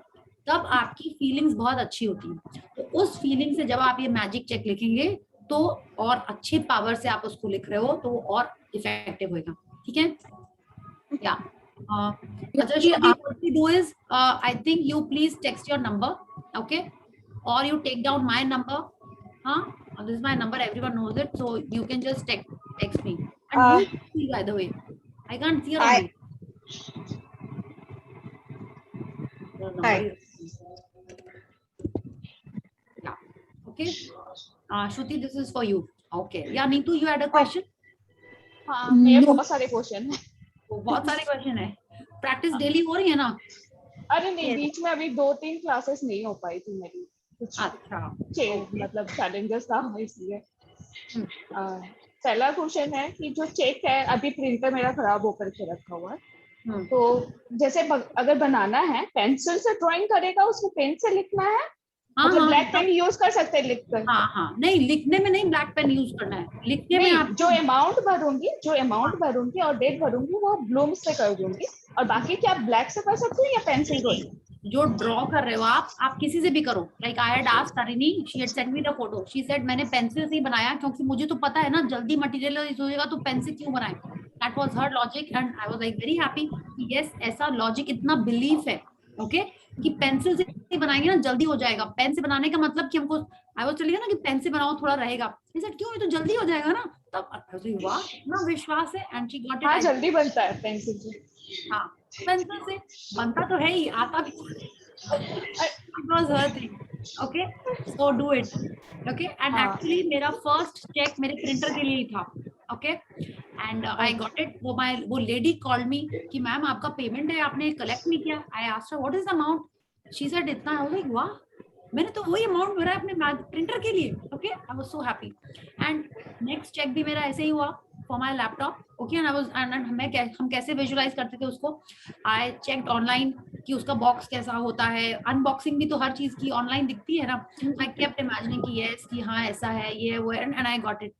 तब आपकी फीलिंग्स बहुत अच्छी होती हैं। तो उस फीलिंग से जब आप ये मैजिक चेक लिखेंगे तो और अच्छे पावर से आप उसको लिख रहे हो तो वो और इफेक्टिव होगा, ठीक है? या अच्छा श्रुति, what we do is I think you please text your number, okay, or you take down my number. This is my number, everyone knows it, so you can just text me. And who is she, by the way? I can't see her on it. Hi. Yeah. Okay. Shruti, this is for you. Okay. Yeah, Neetu, you had a question? हाँ, मेरे बहुत सारे question है। बहुत सारे question है। Practice daily हो रही है ना? अरे नहीं, बीच में अभी 2-3 क्लासेस नहीं हो पाई थी मेरी, कुछ अच्छा, मतलब चैलेंजेस था इसलिए। पहला क्वेश्चन है कि जो चेक है, अभी प्रिंटर मेरा खराब होकर के रखा हुआ है, तो जैसे अगर बनाना है, पेंसिल से ड्राइंग करेगा, उसको पेन से लिखना है? मतलब ब्लैक पेन यूज कर सकते हैं लिखकर? हाँ, नहीं, लिखने में नहीं ब्लैक पेन यूज करना है, लिखने में आप जो अमाउंट भरूंगी और डेट भरूंगी वो ब्लूम से कर दूंगी, और बाकी क्या ब्लैक से कर सकती हूँ या पेंसिल ड्राइंग? जो ड्रॉ कर रहे हो आप किसी से भी करो। Like I had asked Tarini, she had sent me the photo, she said मैंने पेंसिल से ही बनाया क्योंकि मुझे तो पता है ना जल्दी मटेरियलाइज हो जाएगा, तो पेन से क्यों बनाए। That was her logic and I was like very happy. Yes, ऐसा लॉजिक, इतना बिलीफ है ओके कि पेंसिल से बनाएंगे ना जल्दी हो जाएगा। पेन से बनाने का मतलब कि हमको आई वाज टेलिंग ना कि पेन से बनाओ थोड़ा रहेगा। ही सेड क्यों, ये तो जल्दी हो जाएगा ना। तब वाह, इतना विश्वास है एंड शी गॉट इट। हाँ, जल्दी बनता है पेंसिल से। हाँ, पेंसिल से बनता तो है ही, आता भी। It was her thing. Okay, so do it. Okay, and actually मेरा first check मेरे printer के लिए ही था. Okay, and I got it. वो lady called me कि मैम आपका पेमेंट है, आपने कलेक्ट नहीं किया. I asked her what is the amount. She said इतना. I was like वाह, मैंने तो वही अमाउंट भरा है अपने प्रिंटर के लिए. Okay, I was so happy. And next check भी मेरा ऐसे ही हुआ for my laptop. Okay, and I was and हम कैसे विजुअलाइज करते थे उसको. I checked online कि उसका बॉक्स कैसा होता है, अनबॉक्सिंग भी तो हर चीज की ऑनलाइन दिखती है ना. आई केप्ट इमेजिनिंग कि यस कि हाँ ऐसा है, ये वो, and I got it.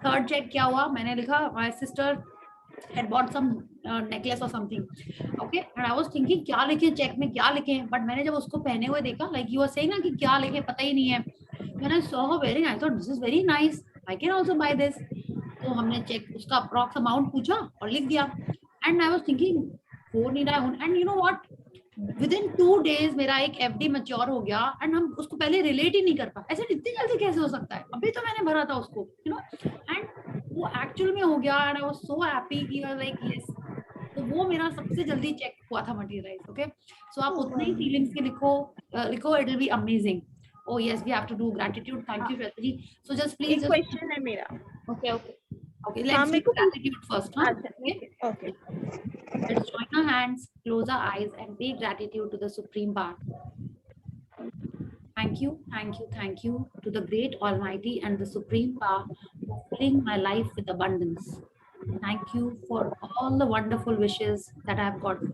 Third cheque क्या हुआ, मैंने लिखा my sister had bought some necklace or something. Okay, and I was thinking क्या लिखें चेक में, क्या लिखें, बट मैंने जब उसको पहने हुए देखा, like you were saying ना कि क्या लिखें पता ही नहीं है. When I saw her wearing, I thought this is very nice, I can also buy this. तो हमने चेक उसका अप्रॉक्स अमाउंट पूछा और लिख दिया. And I was thinking हो नहीं रहा है, and you know what, within 2 days मेरा एक FD मैच्योर हो गया एंड हम उसको पहले रिलेट ही नहीं कर पाए. ऐसे इतनी जल्दी कैसे हो सकता है, अभी तो मैंने भरा था उसको, यू नो, एंड वो एक्चुअल में हो गया. And I was so happy कि लाइक यस, तो वो मेरा सबसे जल्दी चेक हुआ था मटेरियलाइज. ओके, सो आप उतने ही फीलिंग्स के लिखो, it will be amazing. Oh yes, we have to do gratitude. Thank you, Shweta ji. So just please. एक क्वेश्चन है मेरा. Okay, let's do gratitude first. Okay. Let's join our hands, close our eyes, and pay gratitude to the Supreme Power. Thank you to the great Almighty and the Supreme Power for filling my life with abundance. Thank you for all the wonderful wishes that I have got.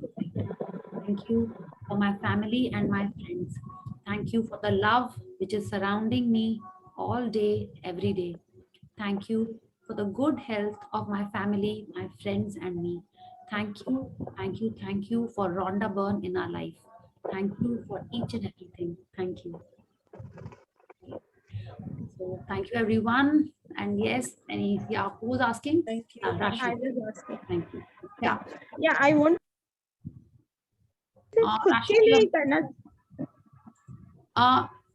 Thank you for my family and my friends. Thank you for the love which is surrounding me all day, every day. Thank you for the good health of my family, my friends, and me. Thank you for Rhonda Byrne in our life. Thank you for each and everything. Thank you. So thank you everyone. And yes, who was asking? Thank you. Rashi. I was asking. Thank you. Yeah, I want खुद राशि के लिए करना.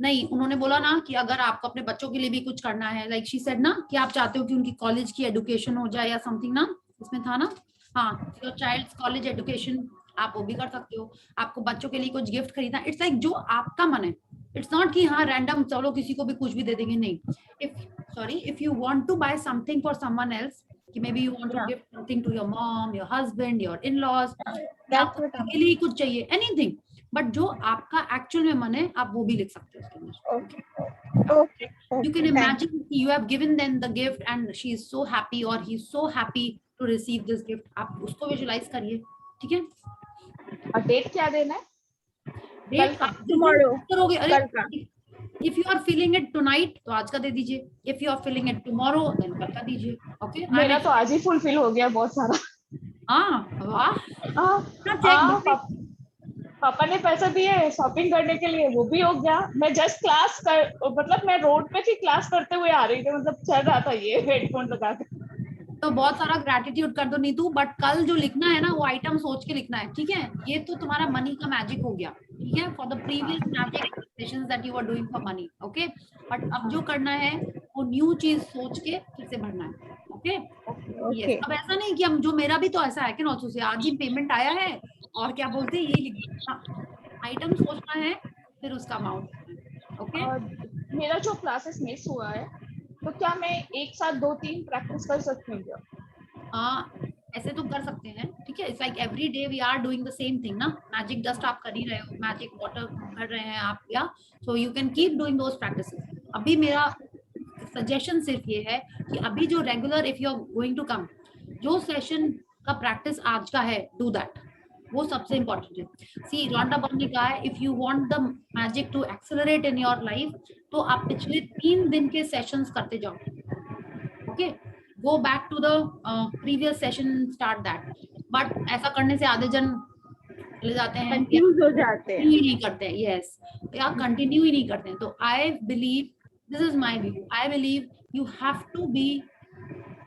नहीं, उन्होंने बोला ना कि अगर आपको अपने बच्चों के लिए भी कुछ करना है, लाइक शी सेड ना कि आप चाहते हो कि उनकी कॉलेज की एजुकेशन हो जाए या समथिंग ना, इसमें था ना. हाँ, योर चाइल्ड्स कॉलेज एजुकेशन आप वो भी कर सकते हो. आपको बच्चों के लिए कुछ गिफ्ट खरीदना, इट्स लाइक जो आपका मन है. इट्स नॉट कि हाँ रैंडम चलो किसी को भी कुछ भी दे देंगे, नहीं. If you want to buy something for someone else, कि maybe you want to gift something to your mom, your husband, your in-laws, आपके लिए कुछ चाहिए, एनीथिंग, बट जो आपका एक्चुअल में मन है आप वो भी लिख सकते हो उसके अंदर. Okay. You can imagine you have given them the gift and she is so happy or he is so happy to receive this gift. आप उसको विजुअलाइज करिए, ठीक है. और डेट क्या देना है? Date tomorrow. करोगे. अरे कल का. if you are feeling it tonight तो आज का दे दीजिए. If you are feeling it tomorrow then कल का दीजिए. Okay, मेरा तो आज ही फुलफिल हो गया बहुत सारा. हाँ वाह. पापा ने पैसे दिए शॉपिंग करने के लिए, वो भी हो गया। मैं जस्ट क्लास कर, मतलब मैं रोड पे थी क्लास करते हुए आ रही थी, मतलब चल रहा था ये हेडफोन लगा के। तो बहुत सारा ग्रेटिट्यूड कर दो नीतू, बट कल जो लिखना है ना वो आइटम सोच के लिखना है, ठीक है? ये तो तुम्हारा मनी का मैजिक हो गया, ठीक है? For the previous magic expectations that you are doing for money, okay? But अब जो करना है वो न्यू चीज सोच के फिर से भरना है, ओके? यस, अब ऐसा नहीं कि हम, जो मेरा भी तो ऐसा है कि नॉट से आज ही पेमेंट आया है और क्या बोलते हैं ये लिखना, आइटम सोचना है फिर उसका अमाउंट, ओके? मेरा जो क्लासेस मिस हुआ है, तो क्या मैं एक साथ 2-3 प्रैक्टिस कर सकती हूँ क्या? हाँ, ऐसे तो कर सकते हैं, ठीक है? It's like every day we are doing the same thing ना, मैजिक डस्ट आप कर ही रहे हो, मैजिक वाटर कर रहे हैं आप, या so you can keep doing those practices. अभी मेरा सजेशन सिर्फ ये है कि अभी जो regular, if you are going to come, जो सेशन का प्रैक्टिस आज का है, डू दैट, वो सबसे इंपॉर्टेंट है। सी रॉन्डा बर्न ने कहा है, if you want the magic to accelerate in your life, तो आप पिछले 3 दिन के सेशंस करते जाओ, okay? Go back to the previous session, start that. But ऐसा करने से आधे जन चले जाते हैं, कंफ्यूज हो जाते हैं, ही नहीं करते हैं, यस, या कंटिन्यू ही नहीं करते हैं। तो I believe, this is my view, I believe you have to be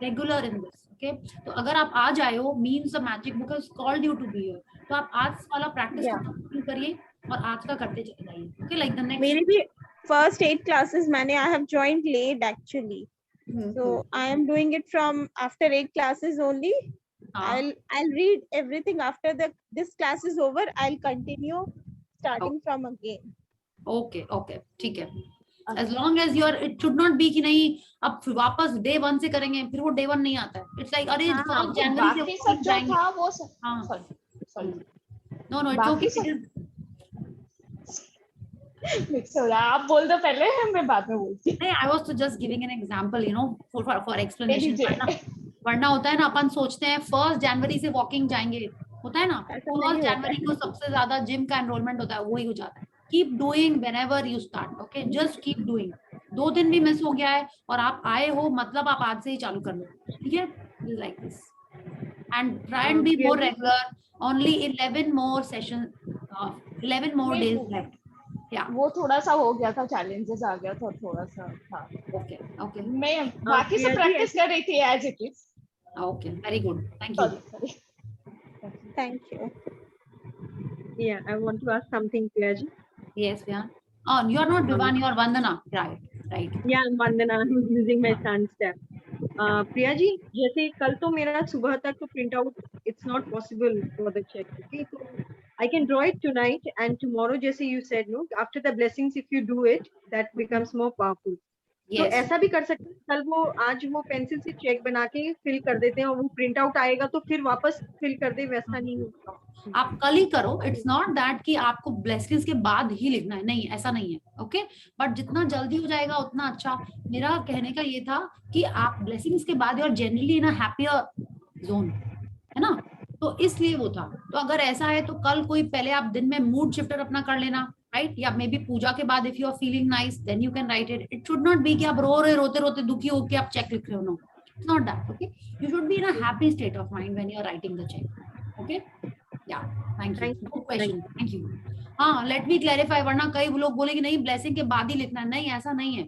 regular in this, okay? तो अगर आप आज आए हो, means the magic book has called you to be here, तो आप आज वाला प्रैक्टिस कंटिन्यू करिए और आज का करते चले जाइए, ओके? लाइक द नेक्स्ट, मेरी भी फर्स्ट 8 क्लासेस मैंने I have joined late actually, so I am doing it from after 8 classes only. I'll read everything after this class is over. I'll continue starting from again. Okay okay, ठीक है। As long as you are, it should not be कि नहीं अब वापस day 1 से करेंगे, फिर वो day 1 नहीं आता है। It's like अरे फर्स्ट जनवरी बाकी से सब जो जाएंगे। था वो हाँ, सॉरी no no, it's बाकी okay। मिक्स हो रहा है, आप बोल दो पहले, मैं बाद में बोलती। नहीं, I was just giving an example, you know, for explanation। दीजिए। वरना होता है ना, अपन सोचते हैं 1 जनवरी से वॉकिंग जाएंगे, होता है ना, ऐसा 1 नहीं होता जनवरी को सबसे ज्यादा जिम का एनरोलमेंट होता है, वही हो जाता है। Keep doing whenever you start, okay? Just keep doing. 2 दिन भी मिस हो गया है और आप आए हो, मतलब आप आज से ही चालू कर लो, ठीक है? Like this, and try and be more regular. Only 11 more session, 11 more days left. या वो थोड़ा सा हो गया था, चैलेंजेस आ गया था, थोड़ा सा था। ओके ओके मैं बाकी से प्रैक्टिस कर रही थी as it is. Okay, very good, thank you. Sorry Thank you. Yeah, I want to ask something, Priyaji. Yes, Vihan. Oh, you are not Vivan, you are Vandana, right? Yeah, I'm Vandana. I'm using my son's tab. Priyaji, जैसे कल तो मेरा सुबह तक तो print out, it's not possible for the check, okay? So I can draw it tonight and tomorrow, जैसे you said, no, after the blessings, if you do it, that becomes more powerful. तो Yes. ऐसा भी कर सकते हैं, कल वो आज वो पेंसिल से चेक बना के फिल कर देते हैं और वो प्रिंट आउट आएगा तो फिर वापस फिल कर दे, वैसा नहीं होता। आप कल ही करो। इट्स नॉट दैट कि आपको ब्लेसिंग्स के बाद ही लिखना है, नहीं, ऐसा नहीं है, ओके? बट जितना जल्दी हो जाएगा उतना अच्छा। मेरा कहने का ये था कि आप ब्लेसिंग्स के बाद you are generally in a happier zone, है ना? तो इसलिए वो था। तो अगर ऐसा है तो कल कोई पहले आप दिन में मूड शिफ्टर अपना कर लेना, राइट? या मे बी पूजा के बाद if you are feeling nice then you can write it. It should not be कि आप रो रहे रोते रोते दुखी होके आप चेक लिख रहे हो, no, it's not that, okay? You should be in a happy state of mind when you are writing the cheque, okay? Yeah, thank you, good question, thank you. हाँ, लेट मी क्लैरिफाई, वरना कई लोग बोले कि नहीं blessing के बाद ही लिखना है। नहीं, ऐसा नहीं है,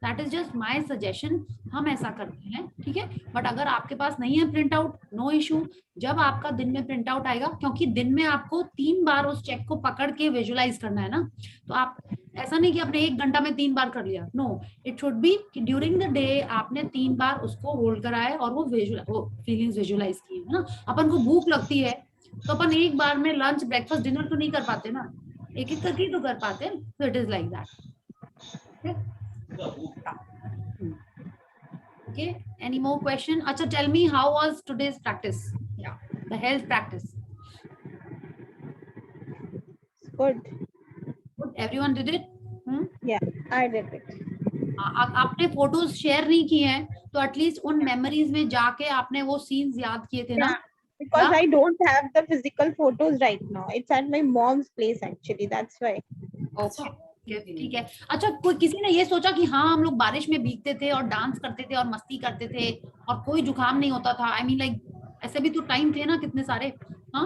that is just my suggestion, हम ऐसा करते हैं, ठीक है? बट अगर आपके पास नहीं है प्रिंट आउट, नो इशू। जब आपका दिन में प्रिंट आउट आएगा, क्योंकि दिन में आपको 3 बार उस चेक को पकड़ के विजुअलाइज करना है ना, तो आप ऐसा नहीं कि आपने 1 घंटा में 3 बार कर लिया, नो, इट शुड बी कि ड्यूरिंग द डे आपने 3 बार उसको होल्ड करा है और वो फीलिंग्स विजुअलाइज की है ना। अपन को भूख लगती है तो अपन एक बार में लंच ब्रेकफास्ट डिनर तो नहीं कर पाते ना, एक एक करके तो कर पाते हैं। तो it is like that, okay? Any more question? Acha, tell me, how was today's practice? Yeah, the health practice. Good. Good. Everyone did it? Yeah, I did it. आपने फोटोज शेयर नहीं किए हैं तो एटलीस्ट उन memories में जाके आपने वो सीन्स याद किए थे ना? Because I don't have the physical photos right now. It's at my mom's place actually. That's why. Okay. ठीक है। अच्छा, कोई किसी ने ये सोचा कि हाँ हम लोग बारिश में भीगते थे और डांस करते थे और मस्ती करते थे और कोई जुकाम नहीं होता था? आई मीन लाइक ऐसे भी तो टाइम थे ना कितने सारे। हाँ,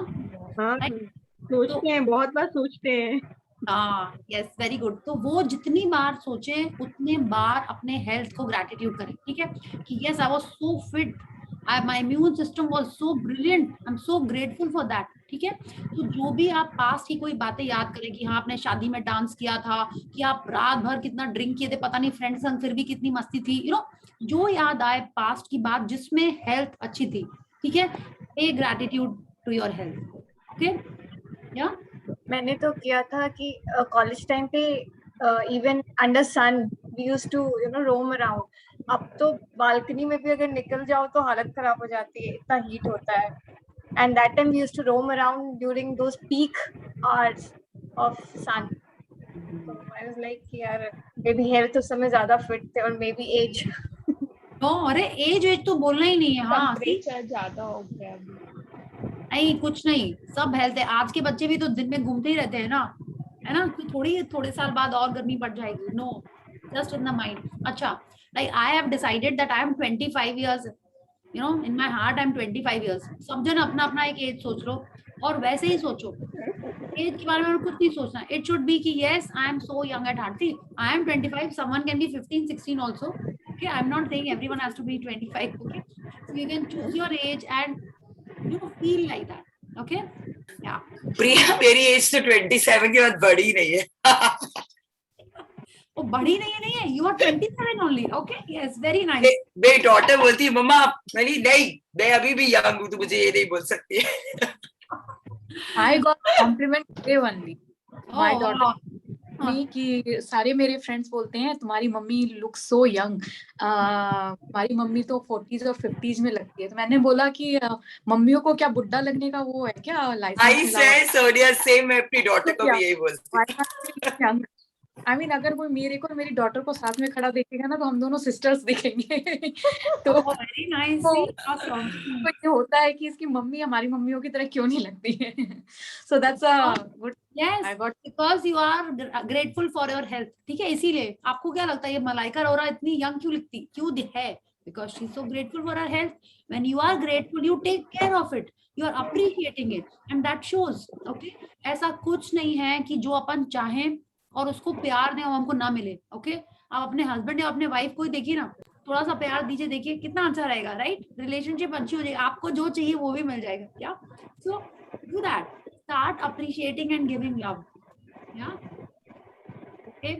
सोचते हैं, बहुत बार सोचते हैं। हाँ, यस, वेरी गुड। तो वो जितनी बार सोचे उतने बार अपने हेल्थ को ग्रैटिट्यूड करें, ठीक है, कि yes I was so fit, my immune system was so brilliant, I am so grateful for that, ठीक है। तो जो भी आप पास्ट की कोई बातें याद करें कि हाँ आपने शादी में डांस किया था, कि आप रात भर कितना ड्रिंक किए थे, पता नहीं फ्रेंड्स संग फिर भी कितनी मस्ती थी, यू नो, जो याद आए पास्ट की बात जिसमें हेल्थ अच्छी थी, ठीक है, पे gratitude to your health, okay. या मैंने तो किया था कि कॉलेज टाइम पे even under sun we used to you know roam around. अब तो बालकनी में भी अगर निकल जाओ तो हालत खराब हो जाती है, इतना हीट होता है। And that time we used to roam around during those peak hours of sun. तो आई वाज लाइक यार मे बी हेल्थ उस समय ज्यादा फिट थे और मे बी एज। अरे एज तो बोलना ही नहीं है। हाँ, टेम्परेचर ज्यादा हो गया अभी। नहीं कुछ नहीं, सब हेल्थ है। आज के बच्चे भी तो दिन में घूमते ही रहते हैं ना, है ना, तो थोड़े साल बाद और गर्मी बढ़ जाएगी। No, just in the mind. अच्छा, like I have decided that I am 25 years, you know, in my heart I am 25 years. सब जन अपना अपना एक एज सोच लो और वैसे ही सोचो। एज के बारे में कुछ नहीं सोचना। इट शुड बी कि yes I am so young at heart. See, I am 25, someone can be 15, 16 also, okay. I am not saying everyone has to be 25, okay. So you can choose your age and you feel like that, okay? Yeah. Priya, मेरी age तो 27 के बाद बढ़ी नहीं है। वो बढ़ी नहीं है, you are 27 only, okay? Yes, very nice. मेरी डॉटर बोलती है मम्मा, मेरी नहीं, मैं अभी भी यंग हूँ, तो मुझे ये नहीं बोल सकती है। I got compliment today only. My daughter me कि सारे मेरे फ्रेंड्स बोलते हैं तुम्हारी मम्मी लुक सो यंग, तुम्हारी मम्मी तो 40s और 50s में लगती है। तो मैंने बोला कि मम्मियों को क्या बुढ़ा लगने का वो है क्या licence? I say Sonia same, मैं अपनी डॉटर को भी यही बोलती हूँ। I mean, अगर कोई मेरे को और मेरी डॉटर को साथ में खड़ा देखेगा ना तो हम दोनों सिस्टर्स दिखेंगे। तो very nice. तो ये होता है कि इसकी मम्मी हमारी मम्मियों की तरह क्यों नहीं लगती है। So that's a good. Yes, I got because you are grateful for your health, ठीक है। इसीलिए आपको क्या लगता है ये मलाइका अरोरा इतनी यंग क्यों है? Because she's so grateful for her health. When you are grateful, you take care of it. You are appreciating it, and that shows. Okay, ऐसा कुछ नहीं है कि जो अपन चाहें और उसको प्यार दें और हमको ना मिले, ओके। आप अपने हस्बैंड या अपने वाइफ को ही देखिए ना, थोड़ा सा प्यार दीजिए, देखिए कितना अच्छा रहेगा, राइट? रिलेशनशिप अच्छी हो जाएगी, आपको जो चाहिए वो भी मिल जाएगा, क्या? So do that, start appreciating and giving love, yeah okay.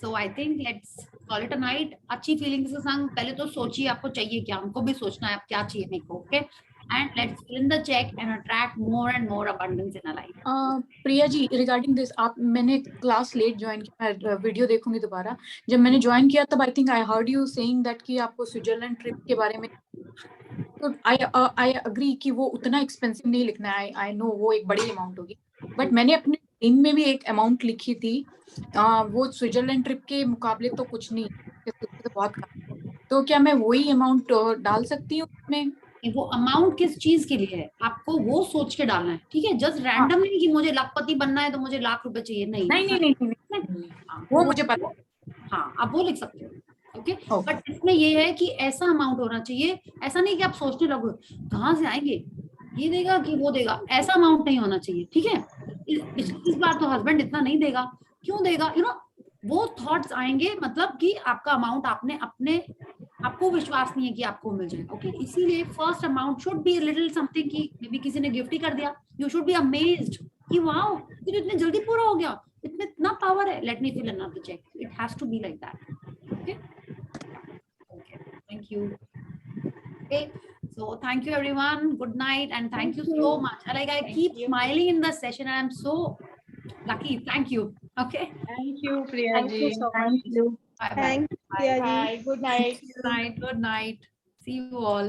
So I think let's call it a night. अच्छी फीलिंग्स के संग पहले तो सोचिए आपको चाहिए क्या, हमको भी सोचना है आप क्या चाहिए मेरे को, okay. And let's fill in the check and attract more and more abundance in our life. Priya ji, regarding this, मैंने क्लास लेट ज्वाइन किया, वीडियो देखूंगी दोबारा। जब मैंने ज्वाइन किया तब I think I heard you saying that कि आपको स्विट्जरलैंड ट्रिप के बारे में, तो आई अग्री कि वो उतना एक्सपेंसिव नहीं लिखना है। आई नो वो एक बड़ी अमाउंट होगी, बट मैंने अपने टीम में भी एक अमाउंट लिखी थी, वो स्विट्जरलैंड ट्रिप के मुकाबले तो कुछ नहीं, तो बहुत कम। तो क्या मैं वही अमाउंट डाल सकती हूँ उसमें? वो अमाउंट किस चीज के लिए है आपको वो सोच के डालना है, ठीक है। जस्ट रैंडम नहीं कि मुझे लाखपति बनना है तो मुझे लाख रुपए चाहिए, नहीं। वो मुझे पता। हाँ, आप वो लिख सकते हो, ओके। बट इसमें ये है कि ऐसा अमाउंट होना चाहिए, ऐसा नहीं कि आप सोचने लगो कहाँ से आएंगे, ये देगा कि वो देगा, ऐसा अमाउंट नहीं होना चाहिए, ठीक है। इस बार तो हस्बैंड इतना नहीं देगा, क्यों देगा, यू नो, वो थॉट्स आएंगे, मतलब कि आपका अमाउंट आपको विश्वास नहीं है कि आपको मिल जाएगा, ओके। इसीलिए first amount should be little something कि मे बी किसी ने गिफ्ट ही कर दिया, यू शुड बी अमेज्ड कि वाओ ये इतने जल्दी पूरा हो गया, इसमें इतना पावर है, let me fill another cheque. It has to be like that, okay. Thank you, okay. So thank you everyone, good night, and thank you so much. Like I keep smiling in the session and I'm so lucky. Thank you. Okay. Thank you, Priya Thank ji. you so much. Thank you. Thank you, Priya ji. Good night. Good night. See you all.